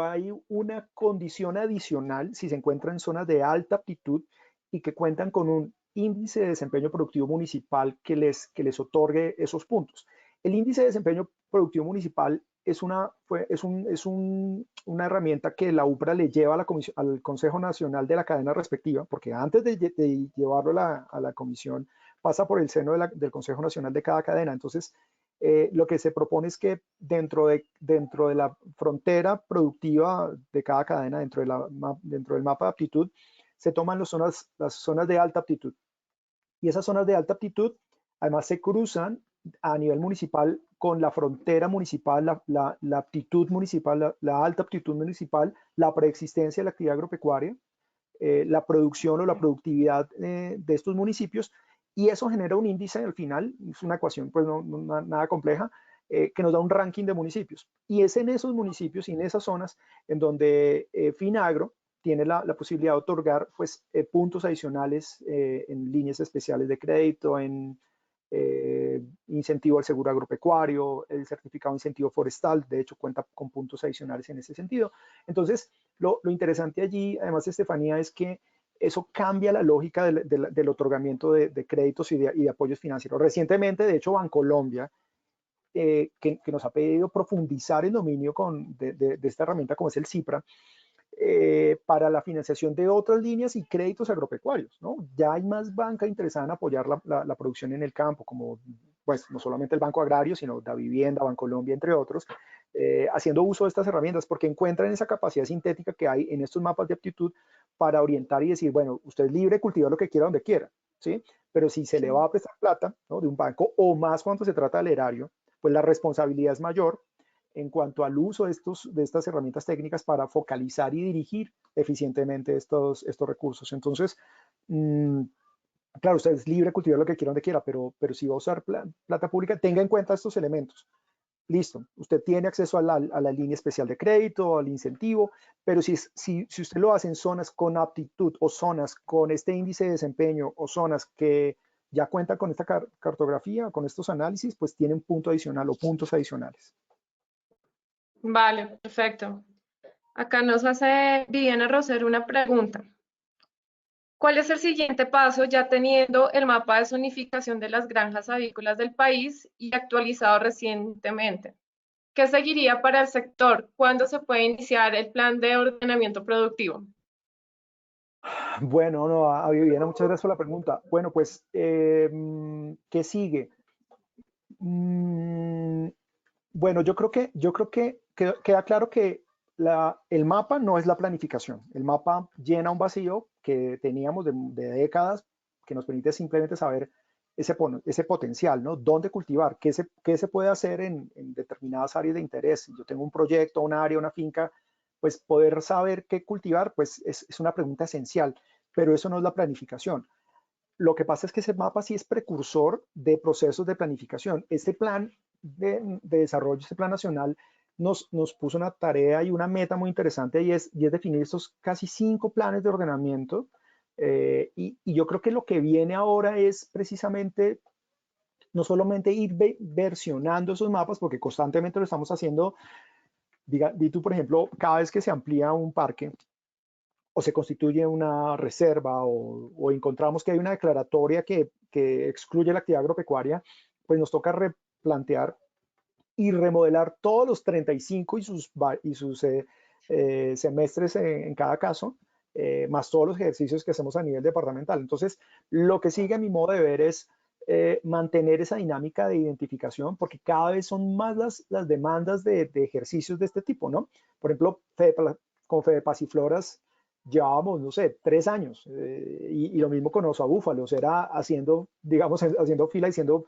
hay una condición adicional si se encuentra en zonas de alta aptitud y que cuentan con un índice de desempeño productivo municipal que les otorgue esos puntos. El índice de desempeño productivo municipal es una herramienta que la UPRA le lleva al Consejo Nacional de la cadena respectiva, porque antes de llevarlo a la comisión pasa por el seno del Consejo Nacional de cada cadena. Entonces, lo que se propone es que dentro de la frontera productiva de cada cadena, dentro del mapa de aptitud, se toman las zonas de alta aptitud. Y esas zonas de alta aptitud, además, se cruzan a nivel municipal con la frontera municipal, la aptitud municipal, la alta aptitud municipal, la preexistencia de la actividad agropecuaria, la producción o la productividad de estos municipios, y eso genera un índice al final, es una ecuación pues nada compleja, que nos da un ranking de municipios. Y es en esos municipios y en esas zonas en donde Finagro tiene la posibilidad de otorgar pues, puntos adicionales en líneas especiales de crédito, en incentivo al seguro agropecuario, el certificado de incentivo forestal, de hecho cuenta con puntos adicionales en ese sentido. Entonces, lo interesante allí, además, Estefanía, es que eso cambia la lógica del otorgamiento de créditos y de apoyos financieros. Recientemente, de hecho, Bancolombia, que nos ha pedido profundizar el dominio de esta herramienta como es el CIPRA, para la financiación de otras líneas y créditos agropecuarios, ¿no? Ya hay más banca interesada en apoyar la producción en el campo, como pues no solamente el Banco Agrario, sino Da Vivienda, Bancolombia, entre otros, haciendo uso de estas herramientas porque encuentran esa capacidad sintética que hay en estos mapas de aptitud para orientar y decir, bueno, usted es libre de cultivar lo que quiera donde quiera, ¿sí? Pero si se le va a prestar plata, ¿no?, de un banco o más cuando se trata del erario, pues la responsabilidad es mayor en cuanto al uso de estas herramientas técnicas para focalizar y dirigir eficientemente estos recursos. Entonces, claro, usted es libre de cultivar lo que quiera donde quiera, pero si va a usar plata pública, tenga en cuenta estos elementos. Listo, usted tiene acceso a la línea especial de crédito, al incentivo, pero si usted lo hace en zonas con aptitud o zonas con este índice de desempeño o zonas que ya cuentan con esta cartografía, con estos análisis, pues tienen punto adicional o puntos adicionales. Vale, perfecto. Acá nos hace Viviana Rosero una pregunta. ¿Cuál es el siguiente paso ya teniendo el mapa de zonificación de las granjas avícolas del país y actualizado recientemente? ¿Qué seguiría para el sector? ¿Cuándo se puede iniciar el plan de ordenamiento productivo? Bueno, no, a Viviana, muchas gracias por la pregunta. Bueno, pues, ¿qué sigue? Bueno, yo creo que queda claro que el mapa no es la planificación. El mapa llena un vacío que teníamos de décadas que nos permite simplemente saber ese potencial, ¿no? ¿Dónde cultivar? ¿Qué se puede hacer en determinadas áreas de interés? Yo tengo un proyecto, un área, una finca, pues poder saber qué cultivar, pues es una pregunta esencial, pero eso no es la planificación. Lo que pasa es que ese mapa sí es precursor de procesos de planificación. Este plan de desarrollo, este plan nacional, nos puso una tarea y una meta muy interesante y es definir estos casi 5 planes de ordenamiento. Y yo creo que lo que viene ahora es precisamente no solamente ir versionando esos mapas, porque constantemente lo estamos haciendo. Di tú, por ejemplo, cada vez que se amplía un parque o se constituye una reserva o encontramos que hay una declaratoria que excluye la actividad agropecuaria, pues nos toca replantear y remodelar todos los 35 y sus semestres en cada caso, más todos los ejercicios que hacemos a nivel departamental. Entonces, lo que sigue a mi modo de ver es mantener esa dinámica de identificación, porque cada vez son más las demandas de ejercicios de este tipo, ¿no? Por ejemplo, con Fede Pasifloras llevábamos, no sé, 3 años, y lo mismo con Oso a Búfalos, era haciendo, digamos, haciendo fila diciendo,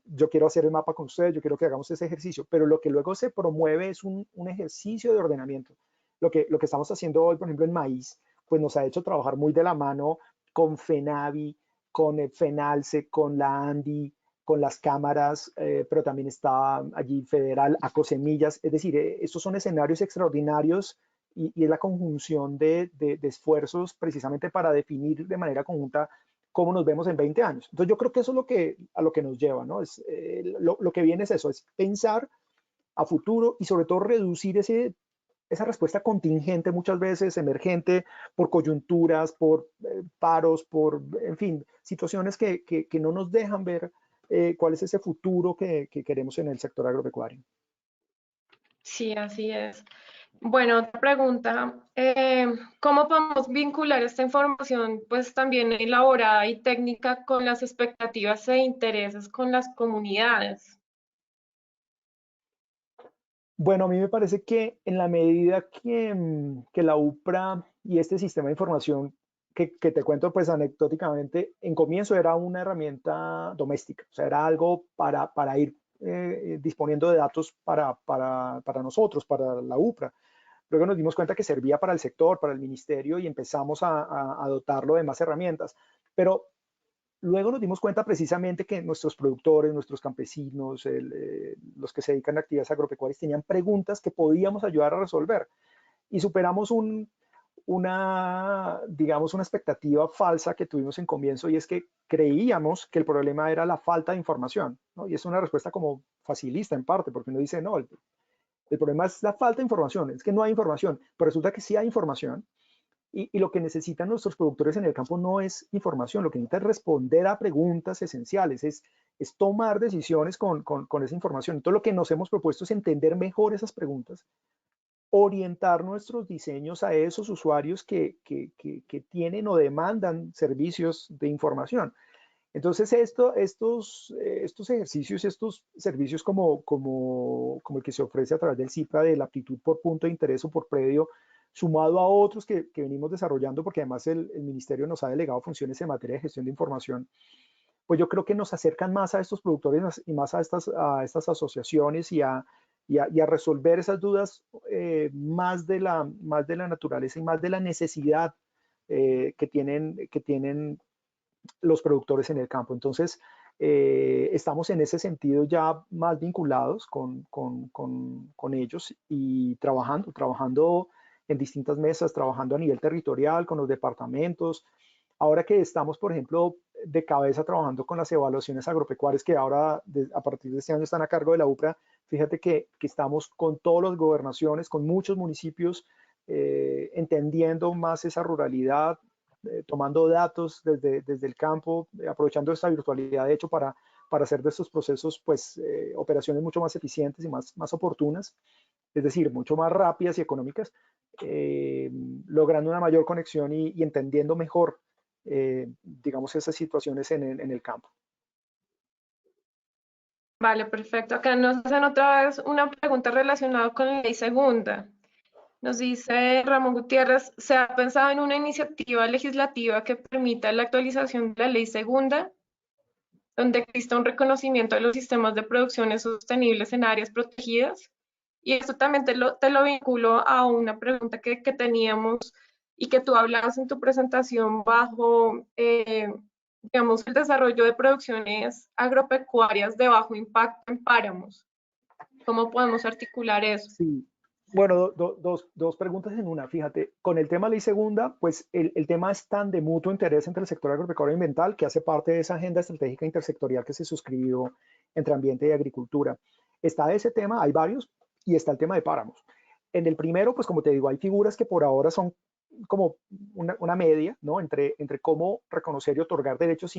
yo quiero hacer el mapa con ustedes, yo quiero que hagamos ese ejercicio, pero lo que luego se promueve es un ejercicio de ordenamiento. Lo que estamos haciendo hoy, por ejemplo, en Maíz, pues nos ha hecho trabajar muy de la mano con FENAVI, con el FENALCE, con la ANDI, con las cámaras, pero también está allí Federal, Acosemillas, es decir, estos son escenarios extraordinarios y es la conjunción de esfuerzos precisamente para definir de manera conjunta cómo nos vemos en 20 años. Entonces yo creo que eso es a lo que nos lleva, ¿no? Lo que viene es eso, es pensar a futuro y sobre todo reducir esa respuesta contingente, muchas veces emergente, por coyunturas, por paros, en fin, situaciones que no nos dejan ver cuál es ese futuro que queremos en el sector agropecuario. Sí, así es. Bueno, otra pregunta. ¿Cómo podemos vincular esta información, pues también elaborada y técnica, con las expectativas e intereses con las comunidades? Bueno, a mí me parece que en la medida que la UPRA y este sistema de información que te cuento pues anecdóticamente, en comienzo era una herramienta doméstica, o sea, era algo para ir disponiendo de datos para nosotros, para la UPRA. Luego nos dimos cuenta que servía para el sector, para el ministerio y empezamos a dotarlo de más herramientas. Pero luego nos dimos cuenta precisamente que nuestros productores, nuestros campesinos, los que se dedican a actividades agropecuarias tenían preguntas que podíamos ayudar a resolver y superamos digamos, una expectativa falsa que tuvimos en comienzo, y es que creíamos que el problema era la falta de información, ¿no? Y es una respuesta como facilista en parte, porque uno dice, no, el problema es la falta de información, es que no hay información, pero resulta que sí hay información. Y lo que necesitan nuestros productores en el campo no es información, lo que necesitan es responder a preguntas esenciales, es tomar decisiones con esa información. Entonces lo que nos hemos propuesto es entender mejor esas preguntas, orientar nuestros diseños a esos usuarios que tienen o demandan servicios de información. Entonces estos ejercicios, estos servicios como el que se ofrece a través del CIPRA, de la aptitud por punto de interés o por predio, sumado a otros que venimos desarrollando, porque además el ministerio nos ha delegado funciones en materia de gestión de información, pues yo creo que nos acercan más a estos productores y más a estas asociaciones y a resolver esas dudas más de la naturaleza y más de la necesidad que tienen los productores en el campo. Entonces, estamos en ese sentido ya más vinculados con ellos y trabajando en distintas mesas, trabajando a nivel territorial, con los departamentos. Ahora que estamos, por ejemplo, de cabeza trabajando con las evaluaciones agropecuarias que ahora, a partir de este año, están a cargo de la UPRA, fíjate que estamos con todas las gobernaciones, con muchos municipios, entendiendo más esa ruralidad, tomando datos desde el campo, aprovechando esta virtualidad, de hecho, para hacer de estos procesos, pues, operaciones mucho más eficientes y más oportunas, es decir, mucho más rápidas y económicas, logrando una mayor conexión y entendiendo mejor, digamos, esas situaciones en el campo. Vale, perfecto. Acá nos hacen otra vez una pregunta relacionada con la ley segunda. Nos dice Ramón Gutiérrez, ¿se ha pensado en una iniciativa legislativa que permita la actualización de la ley segunda, donde exista un reconocimiento de los sistemas de producciones sostenibles en áreas protegidas? Y esto también te lo vinculo a una pregunta que teníamos y que tú hablabas en tu presentación bajo, digamos, el desarrollo de producciones agropecuarias de bajo impacto en páramos. ¿Cómo podemos articular eso? Sí. Bueno, dos preguntas en una. Fíjate, con el tema ley segunda, pues el tema es tan de mutuo interés entre el sector agropecuario y ambiental que hace parte de esa agenda estratégica intersectorial que se suscribió entre ambiente y agricultura. Está ese tema, hay varios, y está el tema de páramos. En el primero, pues como te digo, hay figuras que por ahora son como una media, ¿no? Entre cómo reconocer y otorgar derechos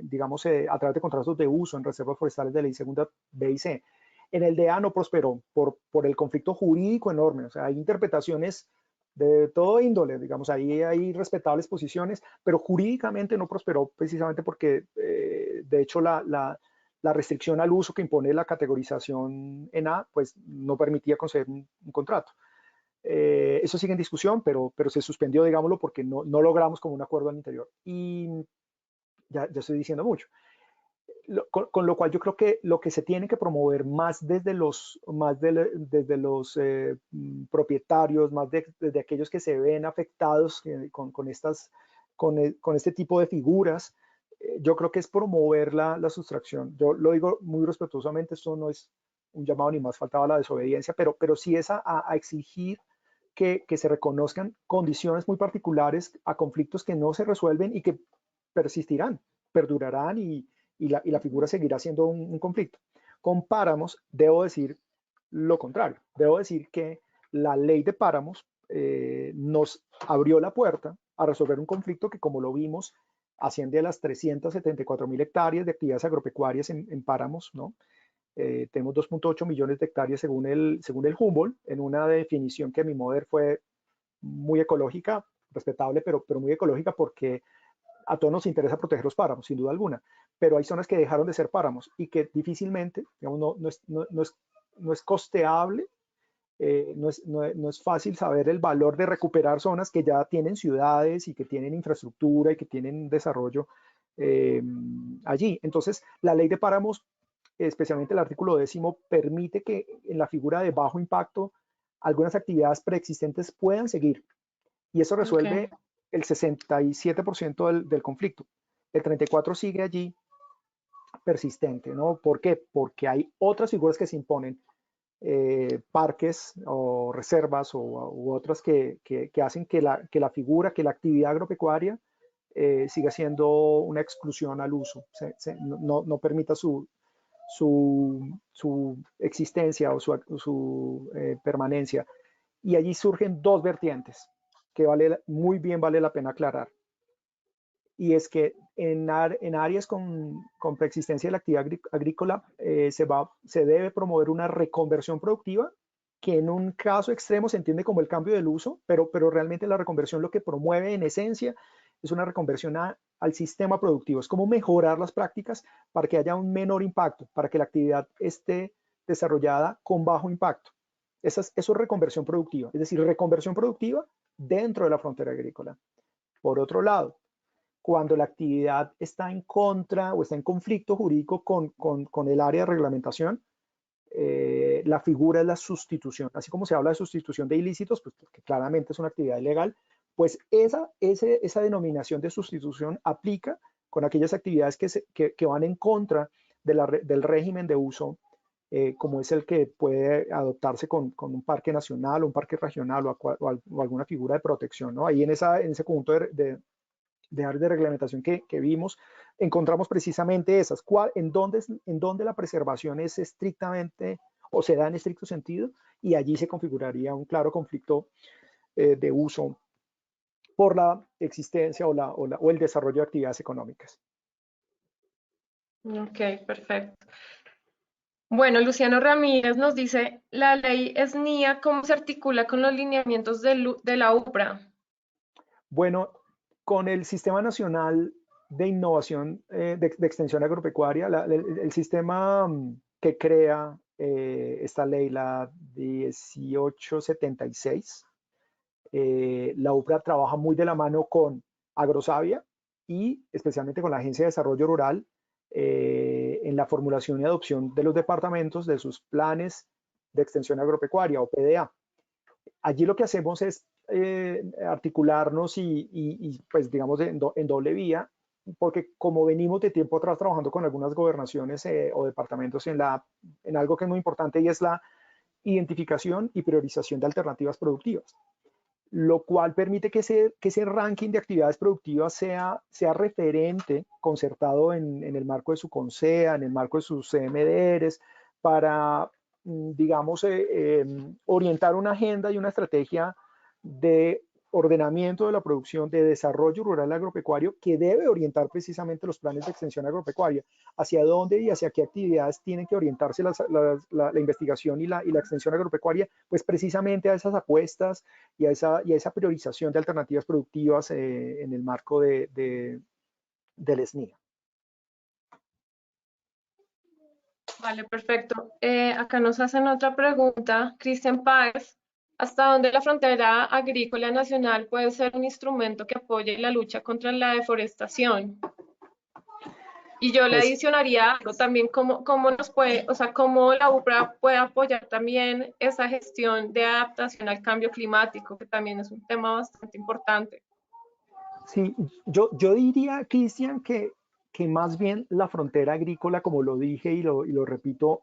digamos, a través de contratos de uso en reservas forestales de ley segunda B y C. En el DEA no prosperó por el conflicto jurídico enorme, o sea, hay interpretaciones de todo índole, digamos, ahí hay respetables posiciones, pero jurídicamente no prosperó precisamente porque, de hecho, la restricción al uso que impone la categorización en A, pues no permitía conceder un contrato. Eso sigue en discusión, pero se suspendió, digámoslo, porque no logramos como un acuerdo al interior. Y ya estoy diciendo mucho. Con lo cual yo creo que lo que se tiene que promover más desde desde los propietarios, más desde aquellos que se ven afectados con este tipo de figuras, yo creo que es promover la sustracción. Yo lo digo muy respetuosamente, esto no es un llamado ni más faltaba la desobediencia, pero sí es a exigir que se reconozcan condiciones muy particulares a conflictos que no se resuelven y que persistirán, perdurarán y la figura seguirá siendo un conflicto. Con páramos, debo decir lo contrario. Debo decir que la ley de páramos nos abrió la puerta a resolver un conflicto que, como lo vimos, asciende a las 374.000 hectáreas de actividades agropecuarias en páramos, ¿no? Tenemos 2.8 millones de hectáreas según el Humboldt, en una definición que a mi modo fue muy ecológica, respetable, pero muy ecológica porque a todos nos interesa proteger los páramos, sin duda alguna, pero hay zonas que dejaron de ser páramos y que difícilmente, digamos, no es costeable, no es fácil saber el valor de recuperar zonas que ya tienen ciudades y que tienen infraestructura y que tienen desarrollo allí. Entonces, la ley de páramos, especialmente el artículo 10, permite que en la figura de bajo impacto algunas actividades preexistentes puedan seguir y eso resuelve el 67% del conflicto. El 34% sigue allí persistente, ¿no? ¿Por qué? Porque hay otras figuras que se imponen, parques o reservas u otras que hacen que la figura, que la actividad agropecuaria siga siendo una exclusión al uso, no permita su existencia o su permanencia. Y allí surgen dos vertientes que muy bien vale la pena aclarar. Y es que en áreas con preexistencia de la actividad agrícola se debe promover una reconversión productiva, que en un caso extremo se entiende como el cambio del uso, pero realmente la reconversión lo que promueve en esencia es una reconversión al sistema productivo. Es como mejorar las prácticas para que haya un menor impacto, para que la actividad esté desarrollada con bajo impacto. Eso es reconversión productiva, es decir, reconversión productiva dentro de la frontera agrícola. Por otro lado, cuando la actividad está en contra o está en conflicto jurídico con el área de reglamentación, la figura es la sustitución. Así como se habla de sustitución de ilícitos, pues porque claramente es una actividad ilegal, pues esa denominación de sustitución aplica con aquellas actividades que van en contra del régimen de uso, como es el que puede adoptarse con un parque nacional o un parque regional o alguna figura de protección, ¿no? Ahí en ese conjunto de áreas de reglamentación que vimos, encontramos precisamente esas, en donde la preservación es estrictamente o se da en estricto sentido, y allí se configuraría un claro conflicto de uso por la existencia o el desarrollo de actividades económicas. Ok, perfecto. Bueno, Luciano Ramírez nos dice, la ley SNIA, ¿cómo se articula con los lineamientos de la UPRA? Bueno, con el Sistema Nacional de Innovación de Extensión Agropecuaria, el sistema que crea esta ley, la 1876, la UPRA trabaja muy de la mano con Agrosavia y especialmente con la Agencia de Desarrollo Rural en la formulación y adopción de los departamentos de sus planes de extensión agropecuaria o PDA. Allí lo que hacemos es articularnos pues digamos en doble vía, porque como venimos de tiempo atrás trabajando con algunas gobernaciones o departamentos en algo que es muy importante, y es la identificación y priorización de alternativas productivas, lo cual permite que ese ranking de actividades productivas sea referente, concertado en el marco de su CONSEA, en el marco de sus CMDRs, para, digamos, orientar una agenda y una estrategia de ordenamiento de la producción, de desarrollo rural agropecuario, que debe orientar precisamente los planes de extensión agropecuaria, hacia dónde y hacia qué actividades tienen que orientarse la investigación y la extensión agropecuaria, pues precisamente a esas apuestas y a esa priorización de alternativas productivas en el marco del SNIA. Vale, perfecto. Acá nos hacen otra pregunta, Cristian Páez. hasta dónde la frontera agrícola nacional puede ser un instrumento que apoye la lucha contra la deforestación. Y yo le Pues adicionaría algo también, cómo nos puede, o sea, cómo la UPRA puede apoyar también esa gestión de adaptación al cambio climático, que también es un tema bastante importante. sí, yo diría, Cristian, que más bien la frontera agrícola, como lo dije y lo repito,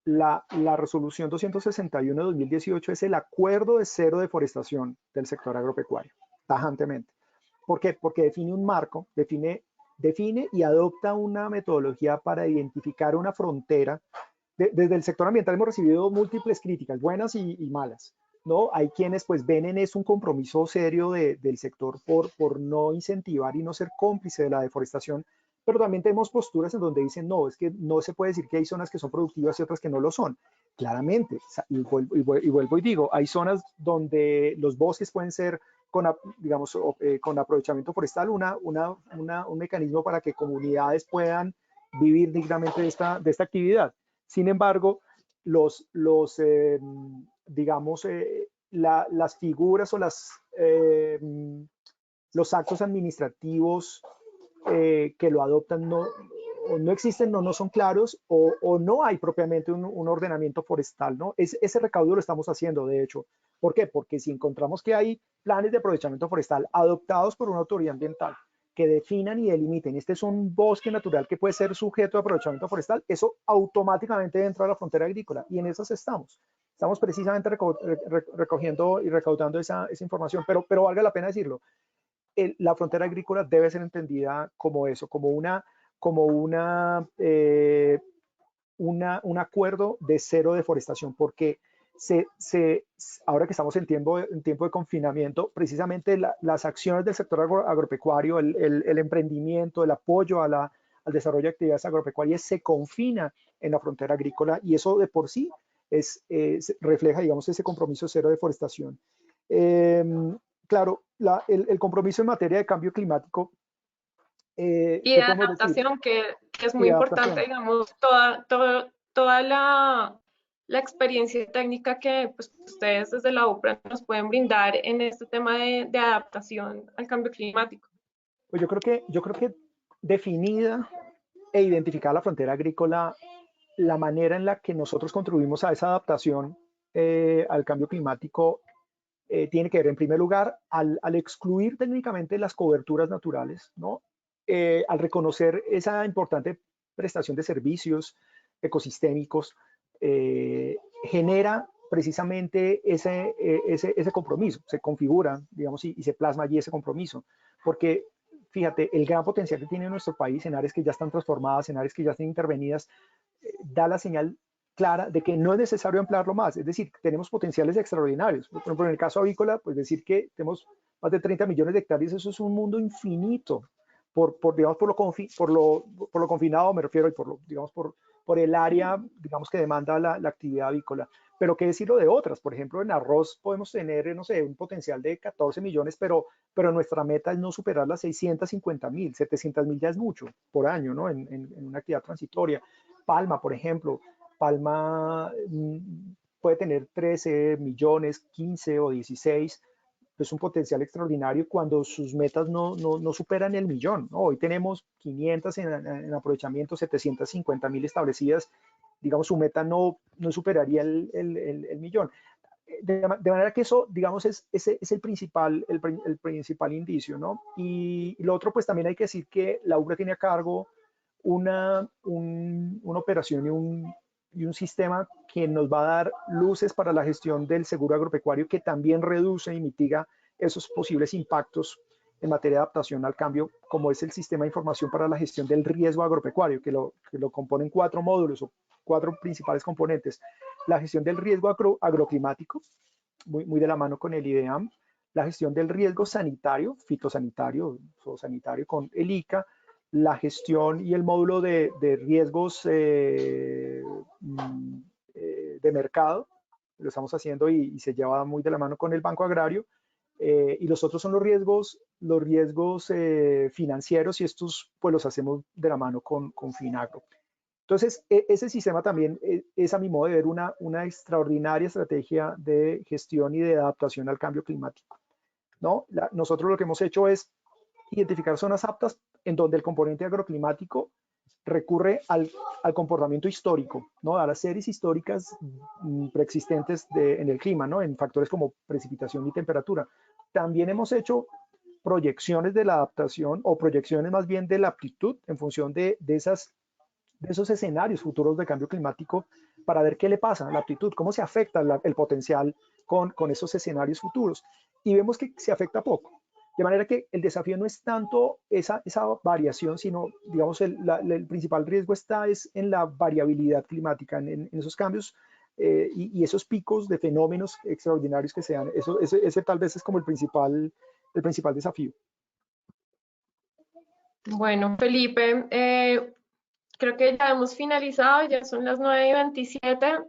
la resolución 261 de 2018 es el acuerdo de cero deforestación del sector agropecuario, tajantemente. ¿Por qué? Porque define un marco, define y adopta una metodología para identificar una frontera. Desde el sector ambiental hemos recibido múltiples críticas, buenas y malas, ¿no? Hay quienes pues ven en eso un compromiso serio del sector por no incentivar y no ser cómplice de la deforestación, pero también tenemos posturas en donde dicen, no, es que no se puede decir que hay zonas que son productivas y otras que no lo son. Claramente, y vuelvo y digo, hay zonas donde los bosques pueden ser con, digamos, con aprovechamiento forestal un mecanismo para que comunidades puedan vivir dignamente de esta actividad. Sin embargo, digamos, las figuras o los actos administrativos que lo adoptan o no existen, no son claros o no hay propiamente un ordenamiento forestal, ¿no? Ese recaudo lo estamos haciendo, de hecho. ¿Por qué? Porque si encontramos que hay planes de aprovechamiento forestal adoptados por una autoridad ambiental que definan y delimiten, este es un bosque natural que puede ser sujeto de aprovechamiento forestal, eso automáticamente entra a la frontera agrícola y en esas estamos. Estamos precisamente recogiendo y recaudando esa información, pero valga la pena decirlo, la frontera agrícola debe ser entendida como eso, como un acuerdo de cero deforestación, porque ahora que estamos en tiempo de confinamiento, precisamente las acciones del sector agropecuario, el emprendimiento, el apoyo al desarrollo de actividades agropecuarias se confina en la frontera agrícola y eso de por sí refleja, digamos, ese compromiso cero de deforestación. Claro, el compromiso en materia de cambio climático, Y de ¿qué podemos decir? adaptación, que es Y muy de importante, adaptación. digamos, toda la experiencia técnica que pues, ustedes desde la UPRA nos pueden brindar en este tema de adaptación al cambio climático. Pues yo creo que definida e identificar la frontera agrícola, la manera en la que nosotros contribuimos a esa adaptación al cambio climático tiene que ver, en primer lugar, al excluir técnicamente las coberturas naturales, ¿no? Al reconocer esa importante prestación de servicios ecosistémicos, genera precisamente ese compromiso, se configura, digamos, y se plasma allí ese compromiso, porque fíjate, el gran potencial que tiene nuestro país en áreas que ya están transformadas, en áreas que ya están intervenidas, da la señal clara de que no es necesario ampliarlo más. Es decir, tenemos potenciales extraordinarios. Por ejemplo, en el caso avícola, pues decir que tenemos más de 30 millones de hectáreas, eso es un mundo infinito. Digamos, por lo confinado, me refiero, y digamos, por el área, digamos, que demanda la actividad avícola. Pero qué decirlo de otras. Por ejemplo, en arroz podemos tener, no sé, un potencial de 14 millones, pero nuestra meta es no superar las 650.000, 700.000 ya es mucho por año, ¿no? En una actividad transitoria. Palma, por ejemplo, Palma puede tener 13 millones, 15 o 16, es un potencial extraordinario cuando sus metas no superan el millón, ¿no? Hoy tenemos 500 en aprovechamiento, 750.000 establecidas, digamos, su meta no superaría el millón. De manera que eso, digamos, es el principal indicio, ¿no? Y lo otro, pues también hay que decir que la UBRA tiene a cargo una operación y un sistema que nos va a dar luces para la gestión del seguro agropecuario que también reduce y mitiga esos posibles impactos en materia de adaptación al cambio, como es el sistema de información para la gestión del riesgo agropecuario, que lo componen 4 módulos o 4 principales componentes. La gestión del riesgo agroclimático, muy de la mano con el IDEAM, la gestión del riesgo sanitario, fitosanitario, zoosanitario con el ICA, la gestión y el módulo de riesgos de mercado, lo estamos haciendo y se lleva muy de la mano con el Banco Agrario, y los otros son los riesgos financieros y estos pues los hacemos de la mano con Finagro. Entonces, ese sistema también es, a mi modo de ver, una extraordinaria estrategia de gestión y de adaptación al cambio climático, ¿no? Nosotros lo que hemos hecho es identificar zonas aptas en donde el componente agroclimático recurre al comportamiento histórico, ¿no? A las series históricas preexistentes en el clima, ¿no? En factores como precipitación y temperatura. También hemos hecho proyecciones de la adaptación o proyecciones más bien de la aptitud en función de esos escenarios futuros de cambio climático para ver qué le pasa a la aptitud, cómo se afecta el potencial con esos escenarios futuros. Y vemos que se afecta poco. De manera que el desafío no es tanto esa variación, sino, digamos, el principal riesgo es en la variabilidad climática, en esos cambios y esos picos de fenómenos extraordinarios que sean. Ese tal vez es como el principal desafío. Bueno, Felipe, creo que ya hemos finalizado, ya son las 9:27.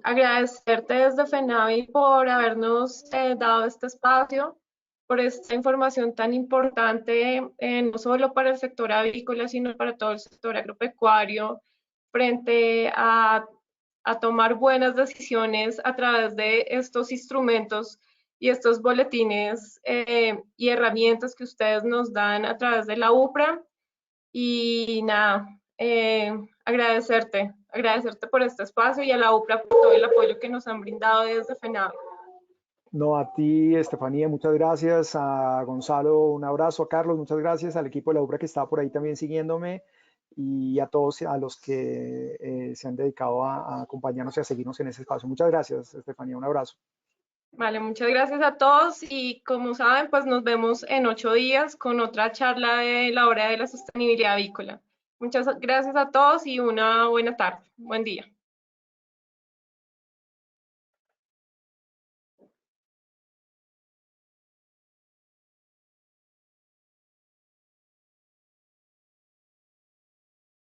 Agradecerte desde FENAVI por habernos dado este espacio, por esta información tan importante, no solo para el sector avícola, sino para todo el sector agropecuario, frente a tomar buenas decisiones a través de estos instrumentos y estos boletines y herramientas que ustedes nos dan a través de la UPRA. Y nada, agradecerte por este espacio y a la UPRA por todo el apoyo que nos han brindado desde FENAVI. No, a ti, Estefanía, muchas gracias. A Gonzalo, un abrazo. A Carlos, muchas gracias. Al equipo de la UPRA que está por ahí también siguiéndome y a todos a los que se han dedicado a acompañarnos y a seguirnos en ese espacio. Muchas gracias, Estefanía. Un abrazo. Vale, muchas gracias a todos y como saben, pues nos vemos en 8 días con otra charla de la hora de la sostenibilidad avícola. Muchas gracias a todos y una buena tarde. Buen día.